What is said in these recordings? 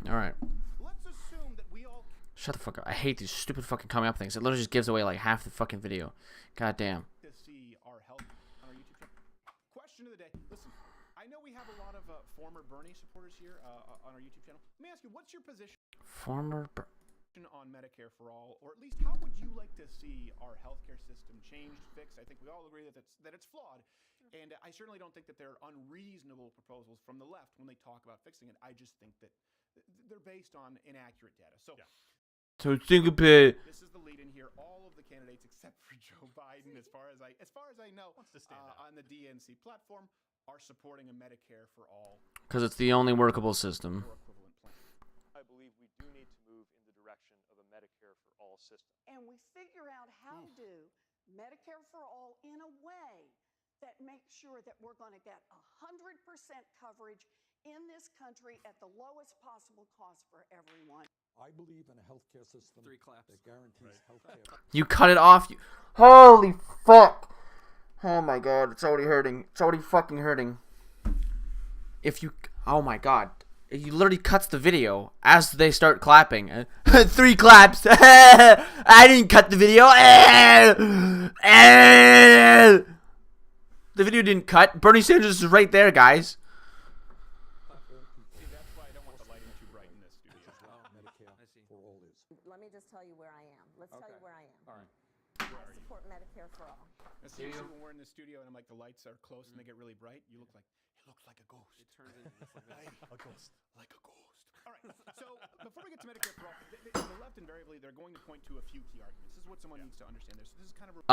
Alright. Let's assume that we all Shut the fuck up. I hate these stupid fucking coming up things. It literally just gives away like half the fucking video. God damn. to see our health on our YouTube channel. Question of the day. Listen, I know we have a lot of former Bernie supporters here on our YouTube channel. Let me ask you, what's your position on Medicare for all, or at least how would you like to see our healthcare system changed, fixed? I think we all agree that it's flawed, and I certainly don't think that they're unreasonable proposals from the left when they talk about fixing it. I just think that they're based on inaccurate data. So, So think about this is the lead in here. All of the candidates except for Joe Biden, as far as I know, on the DNC platform, are supporting a Medicare for all. because it's the only workable system. Or equivalent plan. I believe we do need to move in the direction of a Medicare for all system. And we figure out how to do Medicare for all in a way that makes sure that we're going to get 100% coverage in this country at the lowest possible cost for everyone. I believe in a healthcare system that guarantees healthcare. You cut it off. Holy fuck. Oh my god. It's already hurting. It's already fucking hurting. If you... Oh my god. You literally cuts the video as they start clapping. 3 claps. I didn't cut the video. The video didn't cut. Bernie Sanders is right there, guys. See, that's why I don't want the lighting too bright in this studio. Medicare for all is. Let me just tell you where I am. Let's tell you where I am. All right. I support Medicare for all. Now, seriously, when we're in the studio and I'm like, the lights are close and they get really bright, it looks like a ghost. It turns into a ghost, like a ghost. All right. So before we get to Medicare for all, the left invariably they're going to point to a few key arguments. This is what someone needs to understand. This is kind of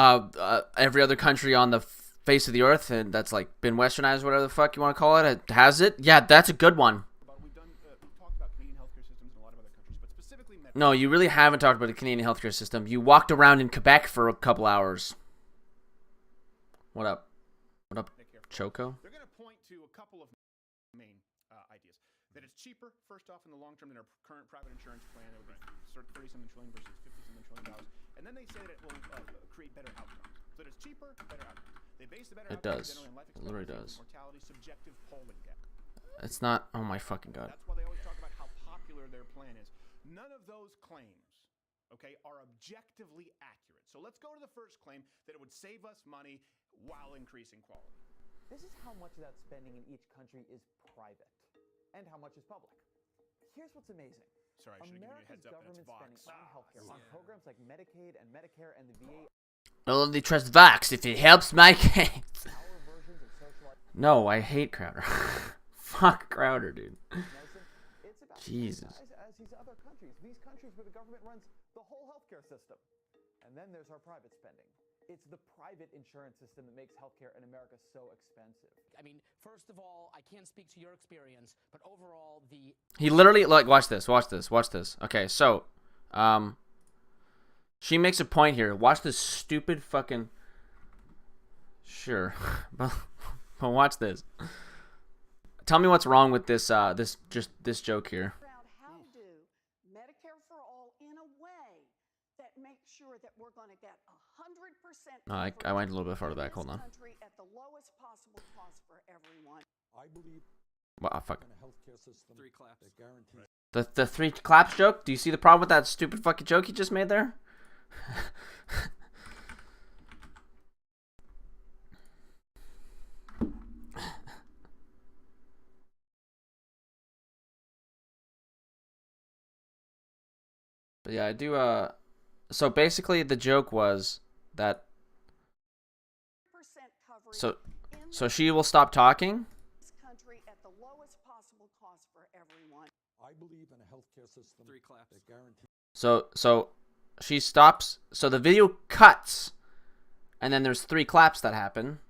Every other country on the face of the earth, and that's like been westernized, whatever the fuck you want to call it, has it. Yeah, that's a good one. we've talked about Canadian healthcare systems in a lot of other countries, but specifically Medicare. No, you really haven't talked about the Canadian healthcare system. You walked around in Quebec for a couple hours. What up? What up, Choco? They're going to point to a couple of main ideas. That it's cheaper, first off, in the long term than our current private insurance plan. It would be sort of $30-something trillion versus $50-something trillion. And then they say that it will create better outcomes. So that it's cheaper, better outcomes. They base the better It outcomes does. generally on life It literally expectancy, does. mortality, subjective polling data. It's not. Oh my fucking god. That's why they always talk about how popular their plan is. None of those claims, okay, are objectively accurate. So let's go to the first claim, that it would save us money while increasing quality. This is how much of that spending in each country is private and how much is public. Here's what's amazing. Sorry, I should have given you a America's heads up. That's government spending Vox. on healthcare, on programs like Medicaid and Medicare and the VA. I'll only trust Vox if it helps my case. Our versions of socialized No, I hate Crowder. Fuck Crowder, dude. medicine. It's about Jesus. the same size as these other countries. These countries where the government runs the whole healthcare system. And then there's our private spending. It's the private insurance system that makes healthcare in America so expensive. I mean, first of all, I can't speak to your experience, but overall, He literally, like, watch this, watch this, watch this. Okay, so, she makes a point here. Watch this stupid fucking... Sure. but watch this. Tell me what's wrong with this, this joke here. Figure out how to do Medicare for all in a way that makes sure that we're going to get 100% I coverage went a little bit farther back. Hold in on. this country at the lowest possible cost for everyone. I believe Well, fuck. in a healthcare system that guarantees The 3 claps joke? Do you see the problem with that stupid fucking joke he just made there? But yeah, I do, so basically the joke was that, 100% coverage so, in so she will stop talking? this country at the lowest possible cost for everyone. I believe in a healthcare system that guarantees So she stops, so the video cuts, and then there's 3 claps that happen,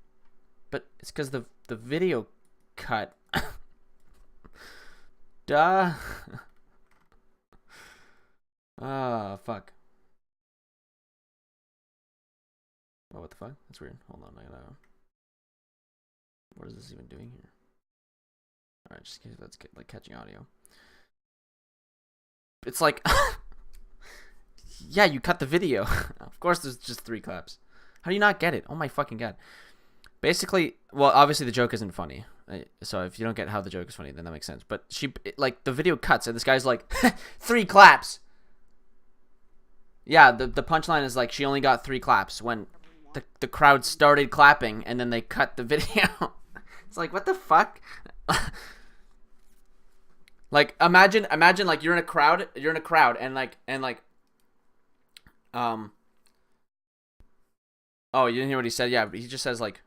but it's because the video cut. Duh. Ah, fuck. Oh, what the fuck? That's weird. Hold on, I gotta... What is this even doing here? Alright, just in case that's like catching audio. It's like... Yeah, you cut the video. Of course there's just 3 claps. How do you not get it? Oh my fucking god. Basically, well, obviously the joke isn't funny. So if you don't get how the joke is funny, then that makes sense. But like, the video cuts, and this guy's like, 3 claps. Yeah, the punchline is like, she only got 3 claps when the crowd started clapping, and then they cut the video. It's like, what the fuck? Like, imagine like you're in a crowd, and like oh, you didn't hear what he said? Yeah, he just says like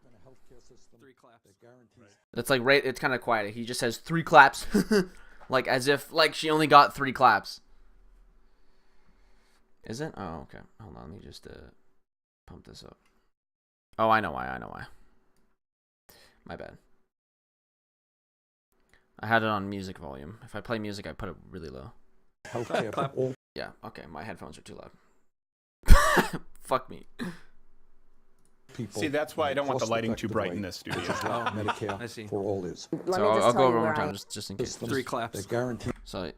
3 claps. That guarantees. it's like it's kind of quiet. He just says 3 claps, like as if like she only got 3 claps. Is it? Oh, okay. Hold on, let me just pump this up. Oh, I know why. My bad. I had it on music volume. If I play music, I put it really low. Healthcare for all Yeah, okay, my headphones are too loud. Fuck me. people. See, that's why I don't want the lighting too bright in this studio. Medicare I see. for all is. So I'll go over one more time, just in case. Systems 3 claps. that guarantee. So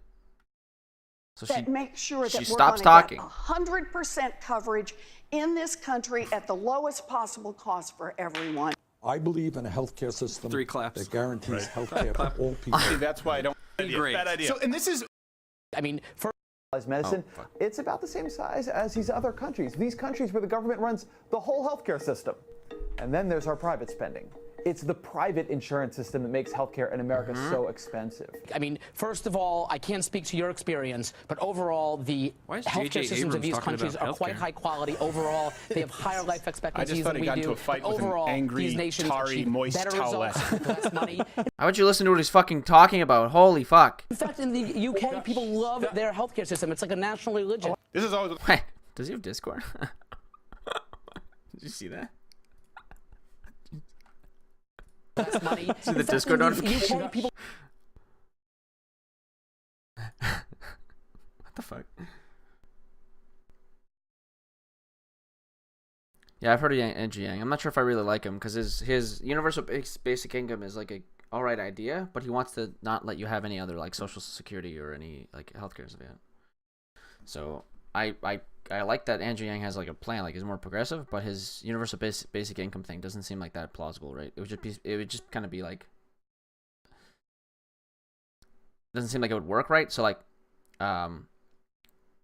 that make sure that she we're stops going to talking. get 100% coverage in this country at the lowest possible cost for everyone. I believe in a healthcare system 3 claps. that guarantees healthcare for all people. See, that's why I don't. Great. Bad idea. So, and this is I mean, for medicine, fuck. it's about the same size as these other countries. These countries where the government runs the whole healthcare system. And then there's our private spending. It's the private insurance system that makes healthcare in America so expensive. I mean, first of all, I can't speak to your experience, but overall, the Why is healthcare J.J. systems of Abrams these talking countries about are quite healthcare? high quality. Overall, they have higher life I expectancies just thought than he got we into do. a fight But with an overall, angry, these nations tarry, achieve moist better results towelette. with less money. How would you listen to what he's fucking talking about? Holy fuck. In fact, in the UK, people love their healthcare system. It's like a national religion. this is always. Wait, does he have Discord? Did you see that? Less money. See the Discord notification? UK, people What the fuck? Yeah, I've heard of Andrew Yang. I'm not sure if I really like him because his universal basic income is like a alright idea, but he wants to not let you have any other like social security or any like healthcare stuff yet. So I like that Andrew Yang has like a plan, like he's more progressive, but his universal basic income thing doesn't seem like that plausible, right? It would just kind of be like, doesn't seem like it would work right. So like,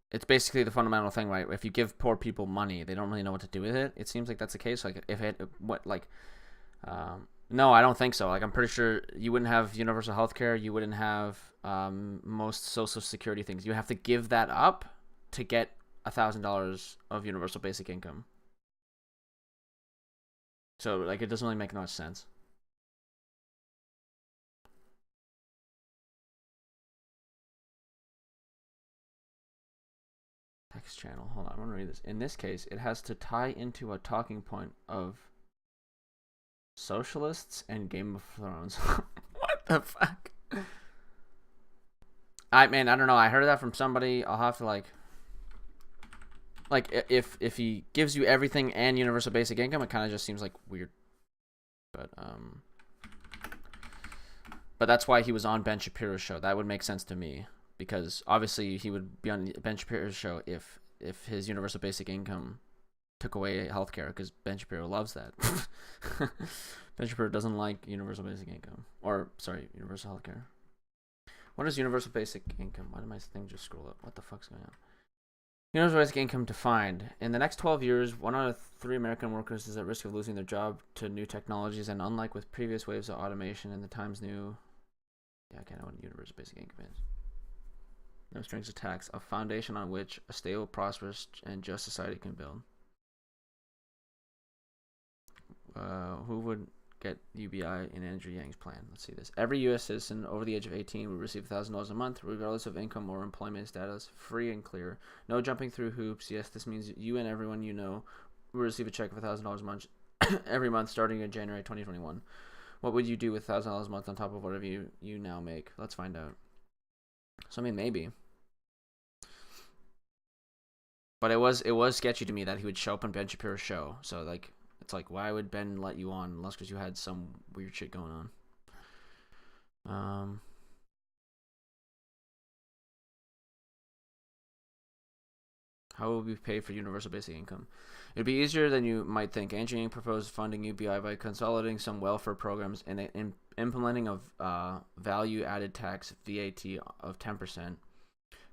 it's basically the fundamental thing, right? If you give poor people money, they don't really know what to do with it. It seems like that's the case. Like no, I don't think so. Like I'm pretty sure you wouldn't have universal healthcare. You wouldn't have most social security things. You have to give that up to get $1,000 of universal basic income. So like it doesn't really make much sense. Text channel. Hold on, I want to read this. In this case, it has to tie into a talking point of socialists and Game of Thrones. What the fuck? I don't know. I heard that from somebody. I'll have to like if he gives you everything and universal basic income, it kind of just seems like weird. But that's why he was on Ben Shapiro's show. That would make sense to me because obviously he would be on Ben Shapiro's show if his universal basic income took away healthcare because Ben Shapiro loves that. Ben Shapiro doesn't like universal basic income universal healthcare. What is universal basic income? Why did my thing just scroll up? What the fuck's going on? Universal basic income defined. In the next 12 years, 1 out of 3 American workers is at risk of losing their job to new technologies, and unlike with previous waves of automation and the times new... Yeah, I can't know what universal basic income is. No strings attached. A foundation on which a stable, prosperous, and just society can build. Who would get UBI in Andrew Yang's plan? Let's see this. Every U.S. citizen over the age of 18 will receive $1,000 a month, regardless of income or employment status, free and clear. No jumping through hoops. Yes, this means you and everyone you know will receive a check of $1,000 a month every month starting in January 2021. What would you do with $1,000 a month on top of whatever you now make? Let's find out. So, I mean, maybe. But it was sketchy to me that he would show up on Ben Shapiro's show. So, like... It's like, why would Ben let you on unless because you had some weird shit going on? How will we pay for universal basic income? It'd be easier than you might think. Angie Inc. proposed funding UBI by consolidating some welfare programs and implementing a value-added tax VAT of 10%.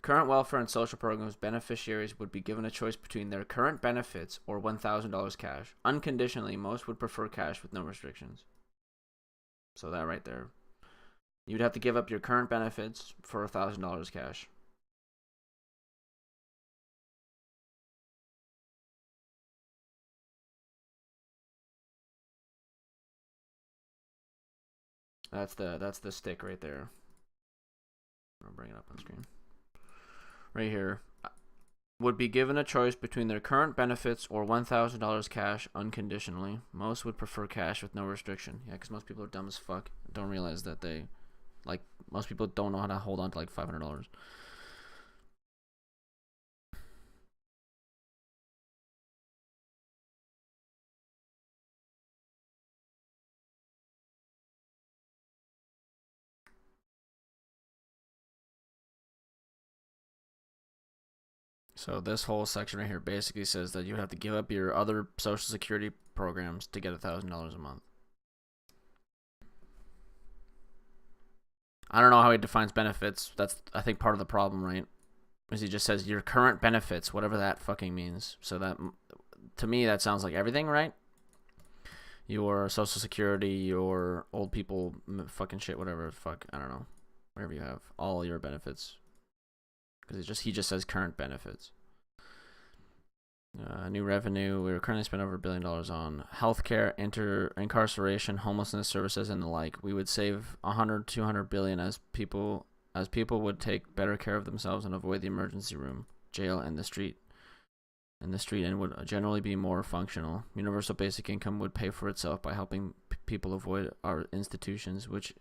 Current welfare and social programs beneficiaries would be given a choice between their current benefits or $1,000 cash. Unconditionally, most would prefer cash with no restrictions. So that right there. You'd have to give up your current benefits for $1,000 cash. That's the stick right there. I'll bring it up on screen. Right here. Would be given a choice between their current benefits or $1,000 cash unconditionally. Most would prefer cash with no restriction. Yeah, because most people are dumb as fuck. Don't realize that they, like, most people don't know how to hold on to like $500. So this whole section right here basically says that you have to give up your other Social Security programs to get $1,000 a month. I don't know how he defines benefits. That's, I think, part of the problem, right? Because he just says your current benefits, whatever that fucking means. So that, to me, that sounds like everything, right? Your Social Security, your old people fucking shit, whatever, fuck, I don't know. Whatever you have, all your benefits. Because he just says current benefits. New revenue. We currently spend over $1 billion on healthcare, incarceration, homelessness services, and the like. We would save 100, 200 billion as people would take better care of themselves and avoid the emergency room, jail, and the street. And would generally be more functional. Universal basic income would pay for itself by helping people avoid our institutions, which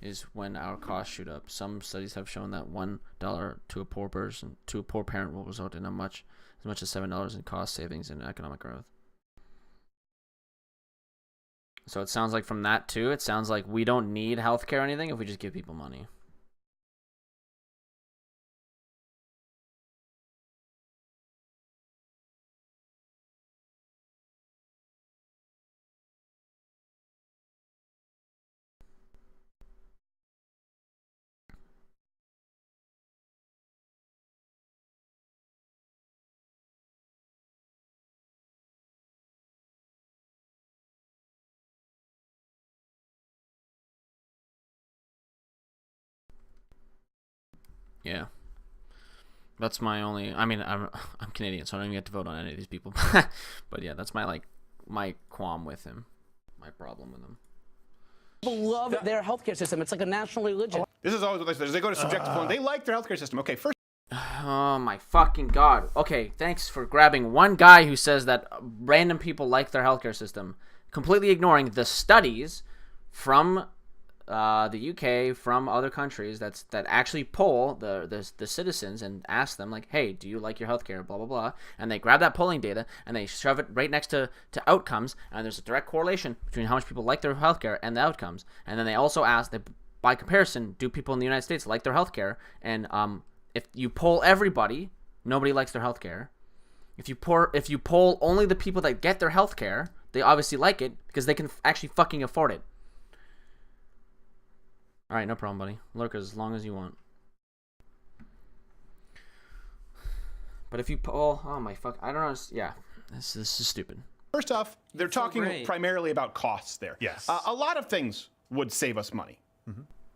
is when our costs shoot up. Some studies have shown that $1 to a poor parent will result in as much as $7 in cost savings and economic growth. So it sounds like from that too, it sounds like we don't need healthcare or anything if we just give people money. Yeah, that's my only. I mean, I'm Canadian, so I don't even get to vote on any of these people. But yeah, that's my qualm with him, my problem with him. People love their healthcare system. It's like a national religion. This is always what they go to subjective point. They like their healthcare system. Okay, first. Oh my fucking god. Okay, thanks for grabbing one guy who says that random people like their healthcare system, completely ignoring the studies from the UK, from other countries that actually poll the citizens and ask them, like, hey, do you like your healthcare, blah blah blah, and they grab that polling data and they shove it right next to outcomes, and there's a direct correlation between how much people like their healthcare and the outcomes. And then they also ask that, by comparison, do people in the United States like their healthcare? And if you poll everybody, nobody likes their healthcare. If you poll only the people that get their healthcare, they obviously like it because they can actually fucking afford it. All right, no problem, buddy. Lurk as long as you want. But if you poll, oh my fuck, I don't know. Yeah, this is stupid. First off, they're talking primarily about costs there. Yes. A lot of things would save us money,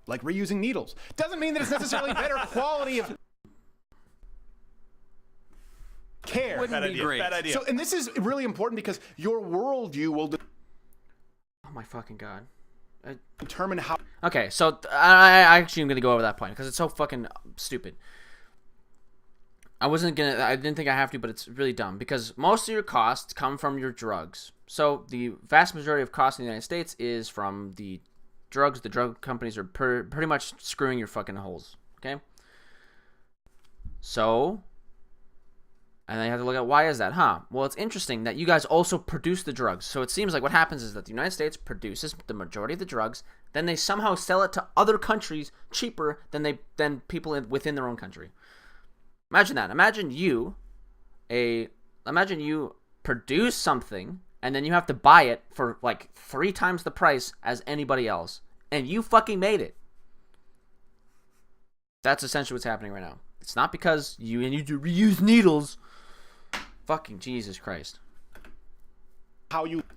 like reusing needles. Doesn't mean that it's necessarily better quality of care. Wouldn't be great. Bad idea. So, and this is really important because your worldview will Oh my fucking god. Determine how. Okay, so I actually am gonna go over that point because it's so fucking stupid. I didn't think I have to, but it's really dumb because most of your costs come from your drugs. So the vast majority of costs in the United States is from the drugs. The drug companies are pretty much screwing your fucking holes. Okay. So. And then you have to look at why is that, huh? Well, it's interesting that you guys also produce the drugs. So it seems like what happens is that the United States produces the majority of the drugs, then they somehow sell it to other countries cheaper than people within their own country. Imagine that. Imagine you, imagine you produce something and then you have to buy it for like 3 times the price as anybody else, and you fucking made it. That's essentially what's happening right now. It's not because you need to reuse needles. Fucking Jesus Christ.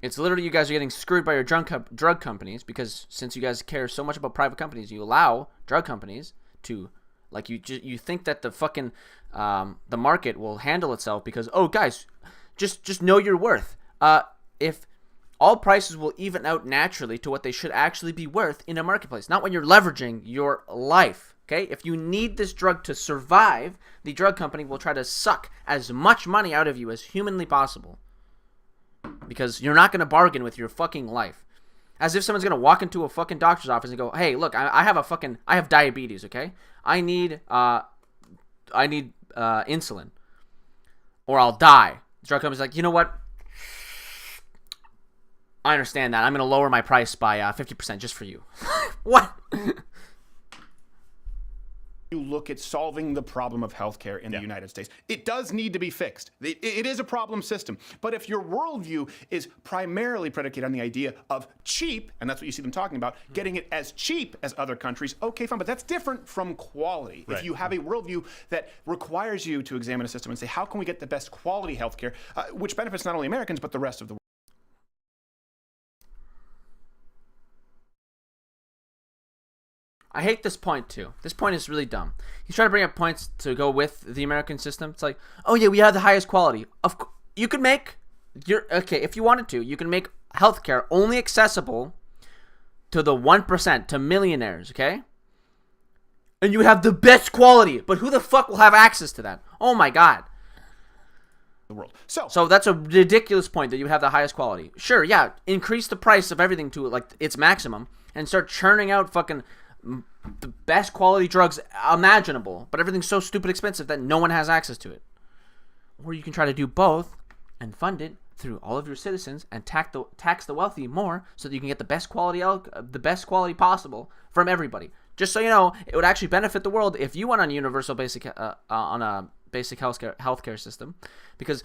It's literally you guys are getting screwed by your drug companies, because since you guys care so much about private companies, you allow drug companies to, like, you think that the fucking the market will handle itself because, oh guys, just know your worth. If all prices will even out naturally to what they should actually be worth in a marketplace, not when you're leveraging your life. Okay, if you need this drug to survive, the drug company will try to suck as much money out of you as humanly possible, because you're not going to bargain with your fucking life. As if someone's going to walk into a fucking doctor's office and go, hey, look, I have diabetes, okay? I need insulin or I'll die. The drug company's like, you know what? I understand that. I'm going to lower my price by 50% just for you. What? You look at solving the problem of healthcare in the United States. It does need to be fixed. It is a problem system. But if your worldview is primarily predicated on the idea of cheap, and that's what you see them talking about, getting it as cheap as other countries, okay, fine, but that's different from quality. If you have a worldview that requires you to examine a system and say, how can we get the best quality healthcare, which benefits not only Americans, but the rest of the world. I hate this point too. This point is really dumb. He's trying to bring up points to go with the American system. It's like, oh yeah, we have the highest quality. You could make okay, if you wanted to, you can make healthcare only accessible to the 1%, to millionaires, okay? And you have the best quality, but who the fuck will have access to that? Oh my god. The world. So that's a ridiculous point that you have the highest quality. Sure, yeah, increase the price of everything to like its maximum and start churning out fucking the best quality drugs imaginable, but everything's so stupid expensive that no one has access to it. Or you can try to do both and fund it through all of your citizens and tax the wealthy more so that you can get the best quality possible from everybody. Just so you know, it would actually benefit the world if you went on a universal basic healthcare system, because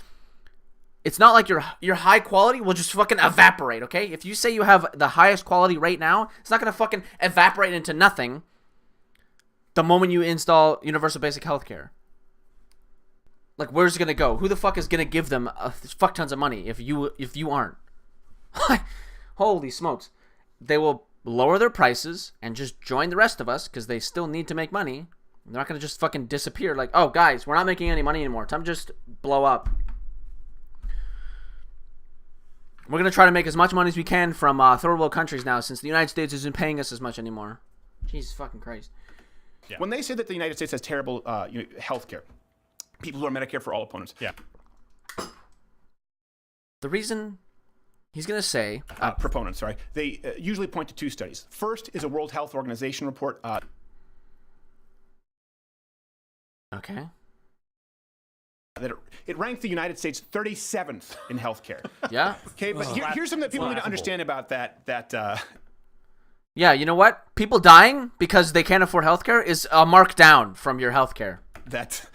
it's not like your high quality will just fucking evaporate, okay? If you say you have the highest quality right now, it's not going to fucking evaporate into nothing the moment you install universal basic healthcare. Like, where's it going to go? Who the fuck is going to give them fuck tons of money if you aren't? Holy smokes. They will lower their prices and just join the rest of us because they still need to make money. They're not going to just fucking disappear like, oh, guys, we're not making any money anymore. Time to just blow up. We're going to try to make as much money as we can from third world countries now, since the United States isn't paying us as much anymore. Jesus fucking Christ. Yeah. When they say that the United States has terrible health care, people who are Medicare for all opponents. Yeah. The reason he's going to say... proponents, sorry. They usually point to 2 studies. First is a World Health Organization report. Okay. That it ranked the United States 37th in healthcare. Yeah. Okay, but here's something that people need to understand about that. Yeah, you know what? People dying because they can't afford healthcare is a mark down from your healthcare. That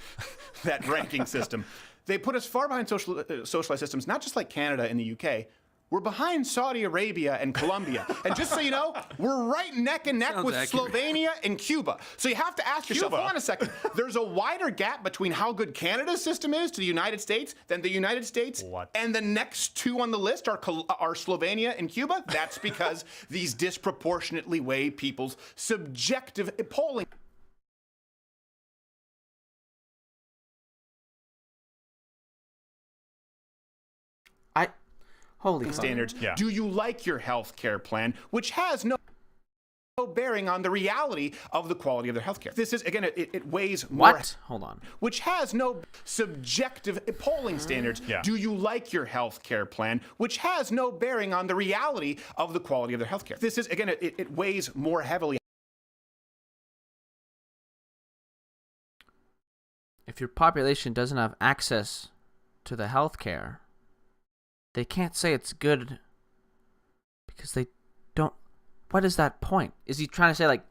ranking system. They put us far behind socialized systems, not just like Canada and the UK. We're behind Saudi Arabia and Colombia. And just so you know, we're right neck and neck with Slovenia and Cuba. So you have to ask yourself, hold on a second, there's a wider gap between how good Canada's system is to the United States than the United States. And the next 2 on the list are Slovenia and Cuba. That's because these disproportionately weigh people's subjective polling. Holy standards. Yeah. Do you like your health care plan, which has no bearing on the reality of the quality of their health care? This is, again, it weighs more. What? Hold on. Which has no subjective polling standards. Yeah. Do you like your health care plan, which has no bearing on the reality of the quality of their health care? This is, again, it weighs more heavily. If your population doesn't have access to the health care, they can't say it's good because they don't. What is that point? Is he trying to say, like,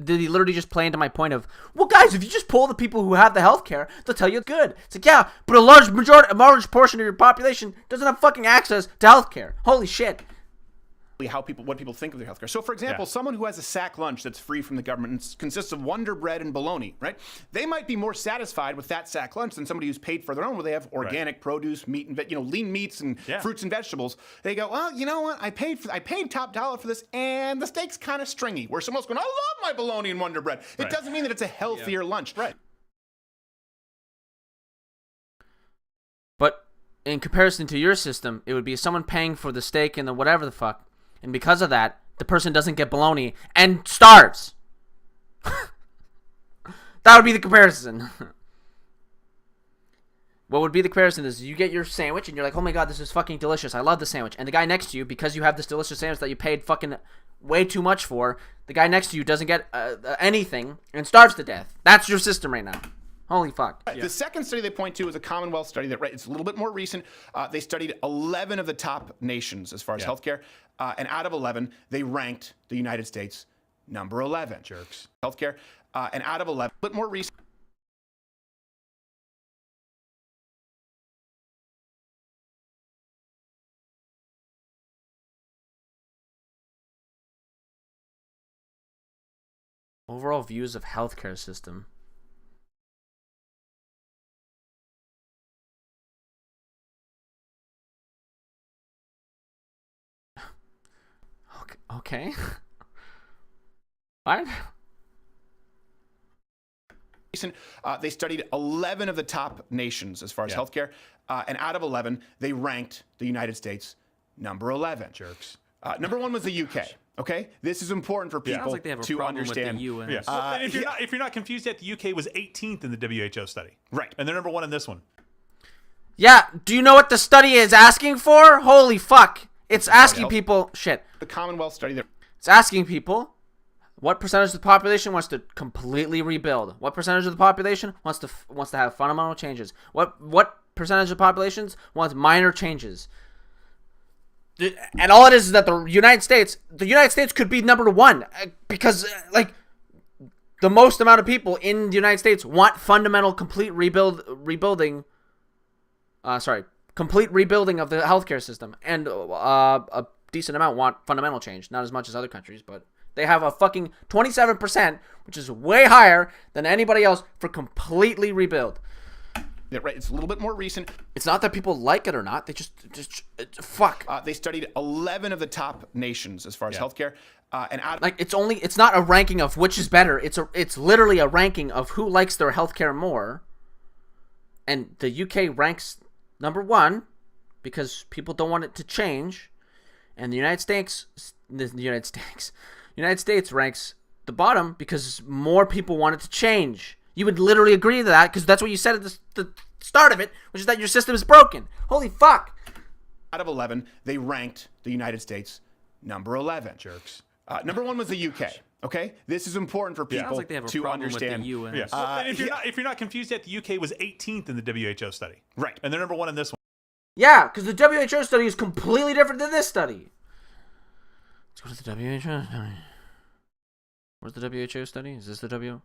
did he literally just play into my point of, well, guys, if you just poll the people who have the healthcare, they'll tell you it's good. It's like, yeah, but a large portion of your population doesn't have fucking access to healthcare. Holy shit. What people think of their healthcare. So, for example, someone who has a sack lunch that's free from the government and consists of Wonder Bread and bologna, right? They might be more satisfied with that sack lunch than somebody who's paid for their own, where they have organic produce, meat, and lean meats and fruits and vegetables. They go, well, you know what? I paid top dollar for this, and the steak's kind of stringy. Where someone else going, I love my bologna and Wonder Bread. It doesn't mean that it's a healthier lunch, right? But in comparison to your system, it would be someone paying for the steak and the whatever the fuck. And because of that, the person doesn't get bologna and starves. That would be the comparison. What would be the comparison is you get your sandwich and you're like, oh my god, this is fucking delicious. I love the sandwich. And the guy next to you, because you have this delicious sandwich that you paid fucking way too much for, the guy next to you doesn't get anything and starves to death. That's your system right now. Holy fuck. The second study they point to is a Commonwealth study that it's a little bit more recent. They studied 11 of the top nations as far as healthcare. And out of 11, they ranked the United States number 11. Jerks. Healthcare. And out of 11, a bit more recent. Overall views of healthcare system. Okay. What? They studied 11 of the top nations as far as healthcare. And out of 11, they ranked the United States number 11. Jerks. Number 1 was the UK. Okay, this is important for people like they have a to problem understand. With the UN. Yes. And if you're not confused yet, the UK was 18th in the WHO study. Right. And they're number 1 in this one. Yeah, do you know what the study is asking for? Holy fuck. It's asking people, The Commonwealth study that It's asking people what percentage of the population wants to completely rebuild. What percentage of the population wants to have fundamental changes. What percentage of populations wants minor changes. And all it is that the United States could be number 1 because like the most amount of people in the United States want fundamental complete rebuilding of the healthcare system, and a decent amount want fundamental change. Not as much as other countries, but they have a fucking 27%, which is way higher than anybody else for completely rebuild. it's a little bit more recent. It's not that people like it or not. They just fuck. They studied 11 of the top nations as far as healthcare, and it's not a ranking of which is better. It's literally a ranking of who likes their healthcare more. And the UK ranks number 1 because people don't want it to change, and the United States ranks the bottom because more people want it to change. You would literally agree to that because that's what you said at the start of it, which is that your system is broken. Holy fuck. Out of 11, they ranked the United States number 11. Jerks. Number 1 was the UK. Okay, this is important for people like they have a to problem understand. With the UN. Yes. And if you're not confused yet, the UK was 18th in the WHO study. Right. And they're number 1 in this one. Yeah, because the WHO study is completely different than this study. Let's go to the WHO study. Where's the WHO study? Is this the W?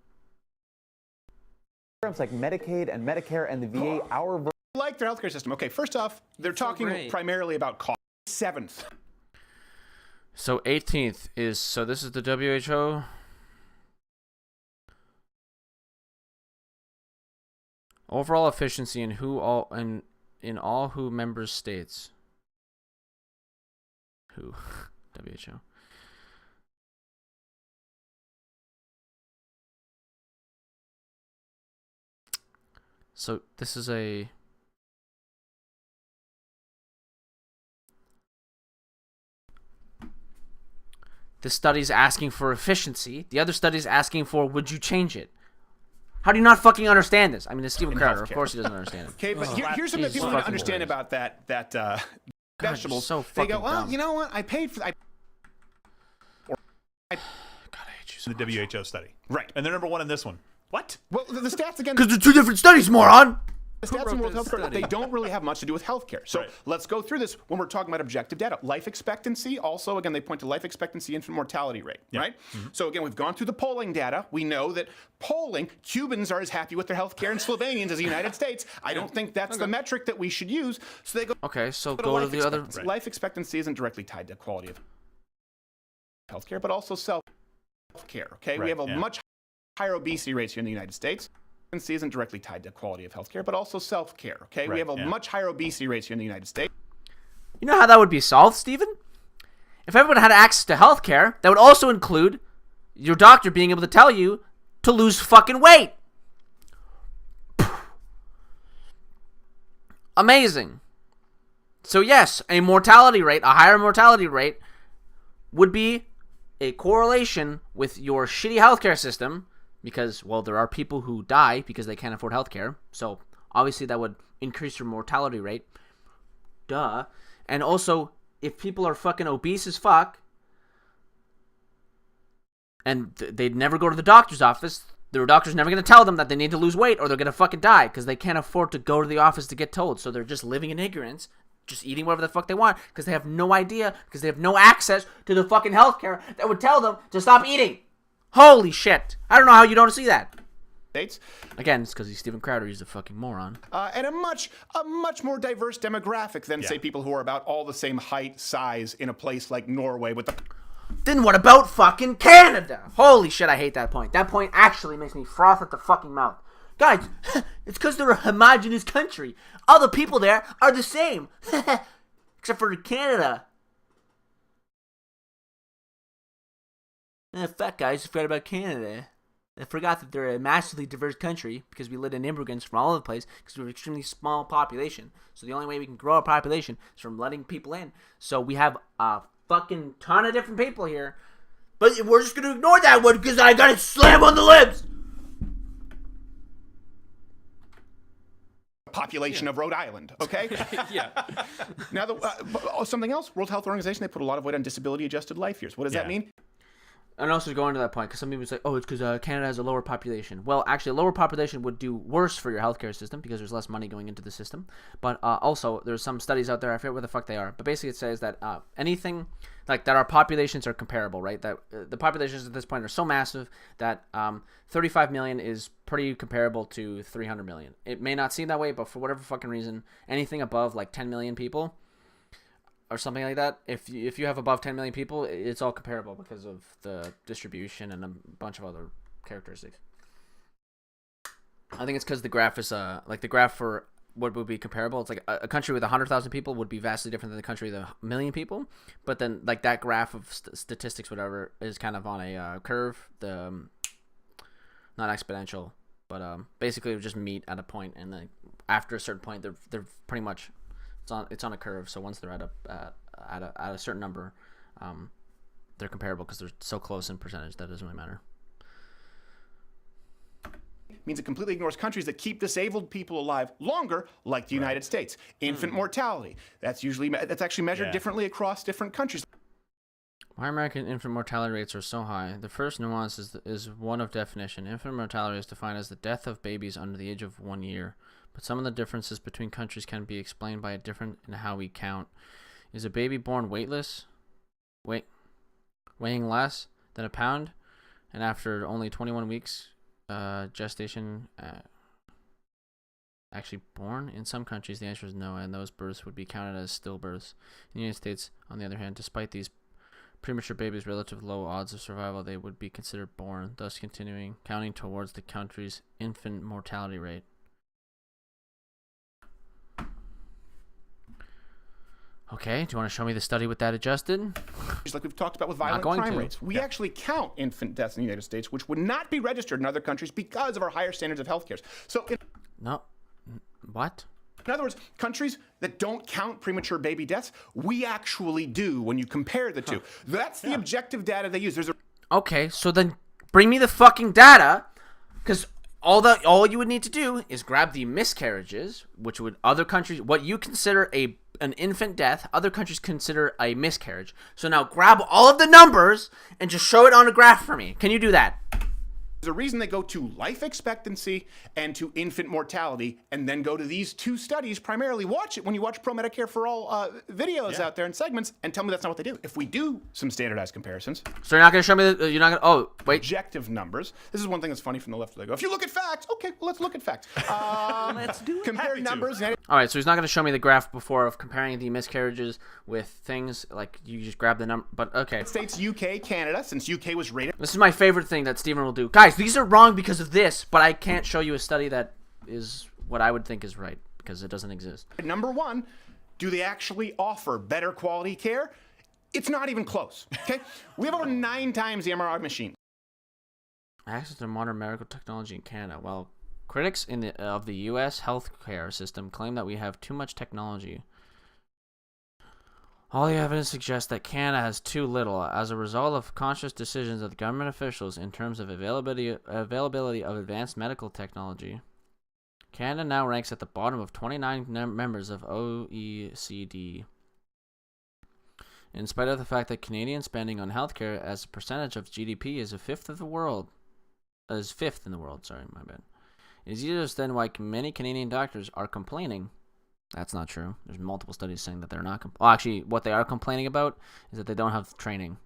Programs like Medicaid and Medicare and the VA, Like their healthcare system. Okay, first off, they're talking primarily about cost. 7th. So 18th is, so this is the WHO. Overall efficiency in in all who member states. Who? WHO. So this is a This study's asking for efficiency. The other study's asking for would you change it? How do you not fucking understand this? I mean, it's Steven Crowder. Of course he doesn't understand it. Okay, but here's something that people need to understand about that vegetables. So they go, well, dumb. you know what? I paid for. God, I hate you so much. The WHO study. Right. And they're number 1 in this one. What? Well, the stats again. Because they're 2 different studies, moron. stats in world healthcare, they don't really have much to do with healthcare. So let's go through this when we're talking about objective data. Life expectancy, also, again, they point to life expectancy, infant mortality rate, right? So again, we've gone through the polling data. We know that Cubans are as happy with their healthcare and Slovenians as the United States. I don't think that's the metric that we should use. So they go. Okay, so go to the other. Life expectancy isn't directly tied to quality of healthcare, but also self-care. Okay, we have a much higher obesity rates here in the United States. Expectancy isn't directly tied to quality of healthcare, but also self-care. Okay, we have a much higher obesity rates here in the United States. You know how that would be solved, Stephen? If everyone had access to healthcare, that would also include your doctor being able to tell you to lose fucking weight. Amazing. So yes, a higher mortality rate would be a correlation with your shitty healthcare system because, well, there are people who die because they can't afford healthcare. So obviously that would increase your mortality rate. Duh. And also, if people are fucking obese as fuck and they'd never go to the doctor's office, their doctor's never going to tell them that they need to lose weight or they're going to fucking die because they can't afford to go to the office to get told. So they're just living in ignorance, just eating whatever the fuck they want because they have no idea, because they have no access to the fucking healthcare that would tell them to stop eating. Holy shit. I don't know how you don't see that. Again, it's because he's Steven Crowder. He's a fucking moron. And a much more diverse demographic than, say, people who are about all the same height, size in a place like Norway with the... Then what about fucking Canada? Holy shit, I hate that point. That point actually makes me froth at the fucking mouth. Guys, it's because they're a homogenous country. All the people there are the same. Except for Canada. Fuck, guys, I forgot about Canada. I forgot that they're a massively diverse country because we let in immigrants from all over the place because we're an extremely small population. So the only way we can grow our population is from letting people in. So we have a fucking ton of different people here. But we're just going to ignore that one because I got to slam on the lips. Population of Rhode Island, okay? Now, something else, World Health Organization, they put a lot of weight on disability-adjusted life years. What does that mean? And also going to that point, because some people say, oh, it's because Canada has a lower population. Well, actually, a lower population would do worse for your healthcare system because there's less money going into the system. But also, there's some studies out there, I forget where the fuck they are, but basically it says that anything, like that our populations are comparable, right? That the populations at this point are so massive that 35 million is pretty comparable to 300 million. It may not seem that way, but for whatever fucking reason, anything above like 10 million people or something like that, if you have above 10 million people, it's all comparable because of the distribution and a bunch of other characteristics. I think it's because the graph is like the graph for what would be comparable. It's like a country with 100,000 people would be vastly different than the country with 1 million people. But then like that graph of statistics, whatever, is kind of on a curve. The not exponential, but basically it would just meet at a point, and then after a certain point, they're pretty much. It's on a curve, so once they're at a certain number, they're comparable because they're so close in percentage that it doesn't really matter. Means it completely ignores countries that keep disabled people alive longer, like the United States. Infant mortality, that's actually measured differently across different countries. Why American infant mortality rates are so high? The first nuance is one of definition. Infant mortality is defined as the death of babies under the age of 1 year. But some of the differences between countries can be explained by a difference in how we count. Is a baby born weightless, weighing less than a pound, and after only 21 weeks gestation actually born? In some countries, the answer is no, and those births would be counted as stillbirths. In the United States, on the other hand, despite these premature babies' relative low odds of survival, they would be considered born, thus counting towards the country's infant mortality rate. Okay, do you want to show me the study with that adjusted? Just like we've talked about with violent crime rates. We actually count infant deaths in the United States, which would not be registered in other countries because of our higher standards of healthcare. So, no, what? In other words, countries that don't count premature baby deaths, we actually do when you compare the two. That's the objective data they use. Okay, so then bring me the fucking data, because all you would need to do is grab the miscarriages, which would other countries, what you consider an infant death, other countries consider a miscarriage. So now grab all of the numbers and just show it on a graph for me. Can you do that? There's a reason they go to life expectancy and to infant mortality, and then go to these two studies primarily. Watch it when you watch Pro Medicare for All videos out there and segments, and tell me that's not what they do. If we do some standardized comparisons, So you're not going to show me you're not going to, oh, wait. objective numbers. This is one thing that's funny from the left. They go, if you look at facts, okay, well, let's look at facts. Let's do it. Compare numbers. All right, so he's not going to show me the graph before of comparing the miscarriages with things like you just grab the number, but okay. States, UK, Canada, since UK was rated. This is my favorite thing that Steven will do. Guys, these are wrong because of this, but I can't show you a study that is what I would think is right because it doesn't exist. Number one, do they actually offer better quality care? It's not even close, okay? We have over 9 times the MRI machine. Access to modern medical technology in Canada. Well, critics of the U.S. healthcare system claim that we have too much technology. All the evidence suggests that Canada has too little as a result of conscious decisions of the government officials in terms of availability of advanced medical technology. Canada now ranks at the bottom of 29 members of OECD. In spite of the fact that Canadian spending on healthcare as a percentage of GDP is fifth in the world. Sorry, my bad. It is easier to understand why many Canadian doctors are complaining. That's not true. There's multiple studies saying that they're not. Actually, what they are complaining about is that they don't have training.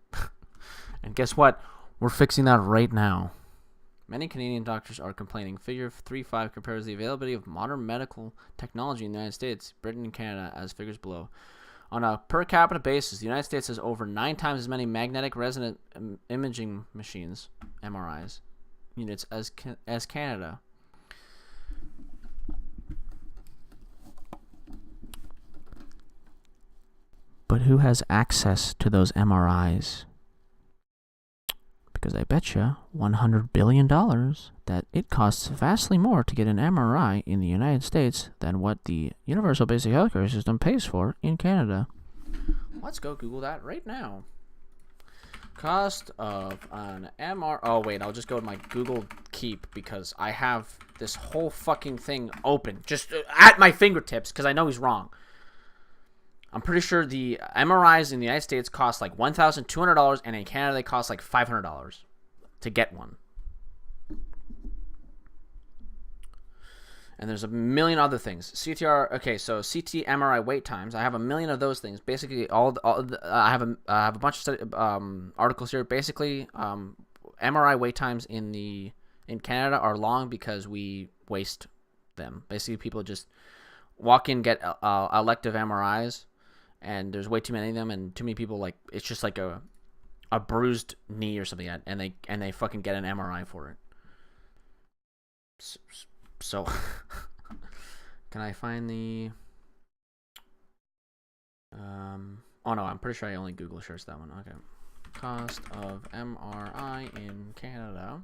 And guess what? We're fixing that right now. Many Canadian doctors are complaining. Figure 3.5 compares the availability of modern medical technology in the United States, Britain, and Canada as figures below. On a per capita basis, the United States has over 9 times as many magnetic resonant imaging machines, MRIs, units as Canada. But who has access to those MRIs? Because I bet you $100 billion that it costs vastly more to get an MRI in the United States than what the universal basic healthcare system pays for in Canada. Let's go Google that right now. Cost of an MRI. Oh, wait, I'll just go to my Google Keep because I have this whole fucking thing open just at my fingertips because I know he's wrong. I'm pretty sure the MRIs in the United States cost like $1,200, and in Canada they cost like $500 to get one. And there's a million other things. CTR. Okay, so CT, MRI wait times. I have a million of those things. Basically, I have a bunch of articles here. Basically, MRI wait times in Canada are long because we waste them. Basically, people just walk in, get elective MRIs. And there's way too many of them, and too many people, like, it's just like a bruised knee or something, and they fucking get an MRI for it. So can I find the oh no, I'm pretty sure I only Google searched that one. Okay. Cost of MRI in Canada.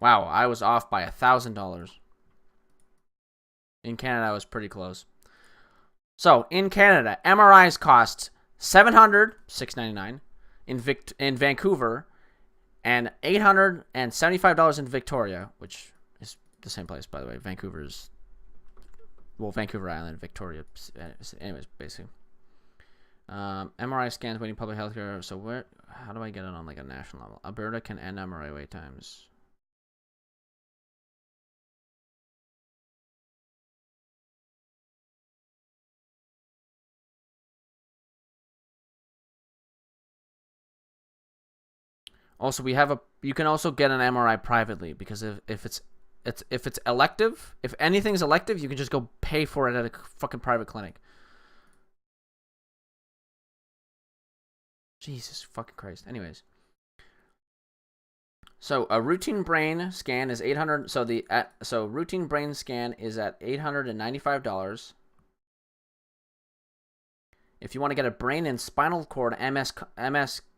Wow, I was off by $1,000. In Canada, I was pretty close. So, in Canada, MRIs cost $699 in Vancouver, and $875 in Victoria, which is the same place, by the way. Vancouver Island, Victoria. Anyways, basically. MRI scans waiting public health care. So, how do I get it on like a national level? Alberta can end MRI wait times. Also, you can also get an MRI privately because if it's elective, if anything's elective, you can just go pay for it at a fucking private clinic. Jesus fucking Christ. Anyways. So a routine brain scan is $800. So routine brain scan is at $895. If you want to get a brain and spinal cord MS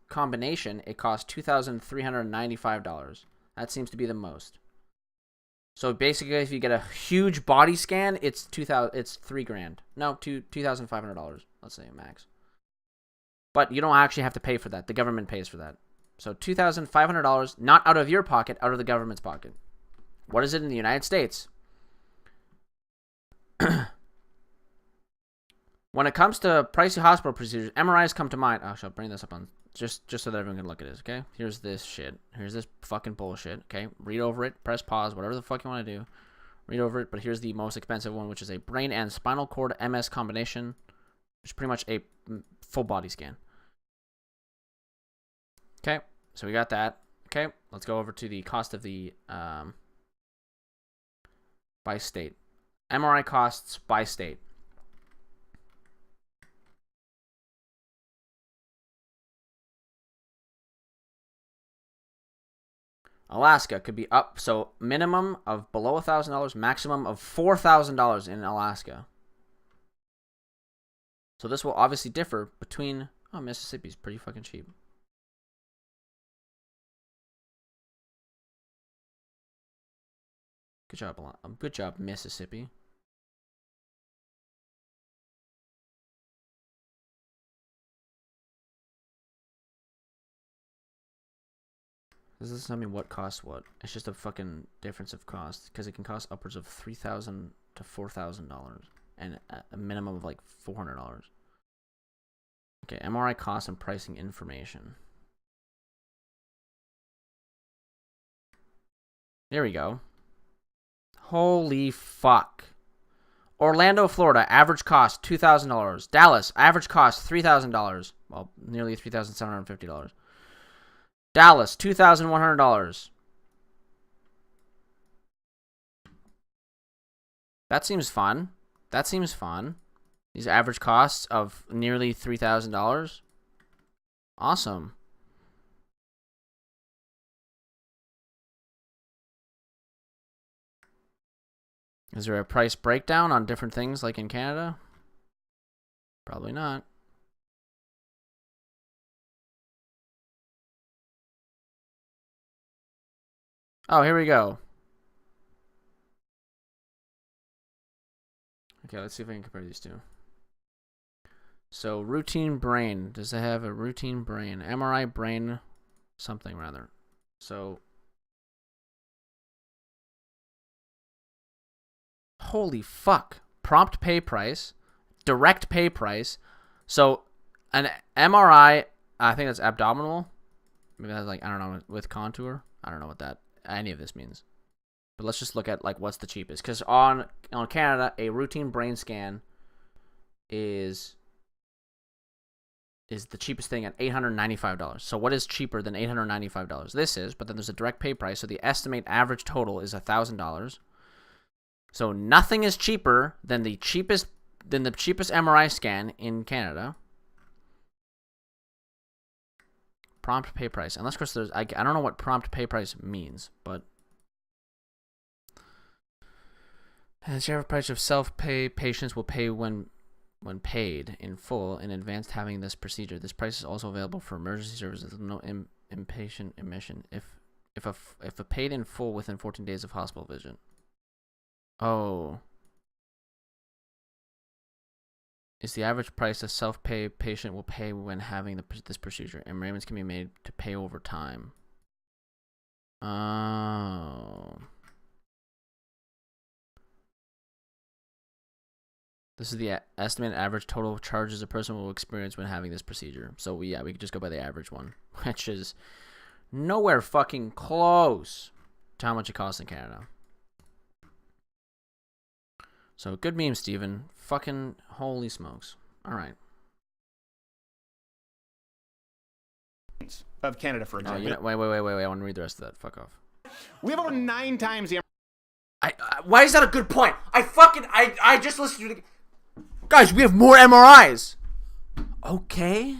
combination, it costs $2,395. That seems to be the most. So basically, if you get a huge body scan, it's $3,000. No, $2,500. Let's say max. But you don't actually have to pay for that. The government pays for that. So $2,500, not out of your pocket, out of the government's pocket. What is it in the United States? When it comes to pricey hospital procedures, MRIs come to mind. Oh, I'll bring this up on just so that everyone can look at this, okay? Here's this shit. Here's this fucking bullshit, okay? Read over it, press pause, whatever the fuck you want to do. Read over it, but here's the most expensive one, which is a brain and spinal cord MS combination, which is pretty much a full body scan. Okay, so we got that. Okay, let's go over to the cost of the by state. MRI costs by state. Alaska could be up, so minimum of below $1,000, maximum of $4,000 in Alaska. So this will obviously differ between. Oh, Mississippi's pretty fucking cheap. Good job, Mississippi. This doesn't tell me what costs what. It's just a fucking difference of cost, because it can cost upwards of $3,000 to $4,000 and a minimum of like $400. Okay, MRI cost and pricing information. There we go. Holy fuck. Orlando, Florida, average cost $2,000. Dallas, average cost $3,000. Well, nearly $3,750. Dallas, $2,100. That seems fun. That seems fun. These average costs of nearly $3,000. Awesome. Is there a price breakdown on different things like in Canada? Probably not. Oh, here we go. Okay, let's see if I can compare these two. So, routine brain. Does it have a routine brain? MRI brain something, rather. So, holy fuck. Prompt pay price. Direct pay price. So, an MRI, I think that's abdominal. Maybe that's like, I don't know, with contour. I don't know what that, any of this means. But let's just look at like what's the cheapest. Because on Canada, a routine brain scan is the cheapest thing at $895. So what is cheaper than $895? This is, but then there's a direct pay price. So the estimate average total is $1,000. So nothing is cheaper than the cheapest MRI scan in Canada. Prompt pay price. Unless, of course, there's I don't know what prompt pay price means, but the average price of self-pay patients will pay when paid in full in advance having this procedure. This price is also available for emergency services with no inpatient admission if a paid in full within 14 days of hospital visit. Oh. Is the average price a self-pay patient will pay when having this procedure, and arrangements can be made to pay over time. Oh. This is the estimated average total charges a person will experience when having this procedure. So, we could just go by the average one, which is nowhere fucking close to how much it costs in Canada. So, good meme, Steven. Fucking holy smokes. All right. Of Canada, for example. Wait. I want to read the rest of that. Fuck off. We have over 9 times the. Why is that a good point? I just listened to the. Guys, we have more MRIs. Okay.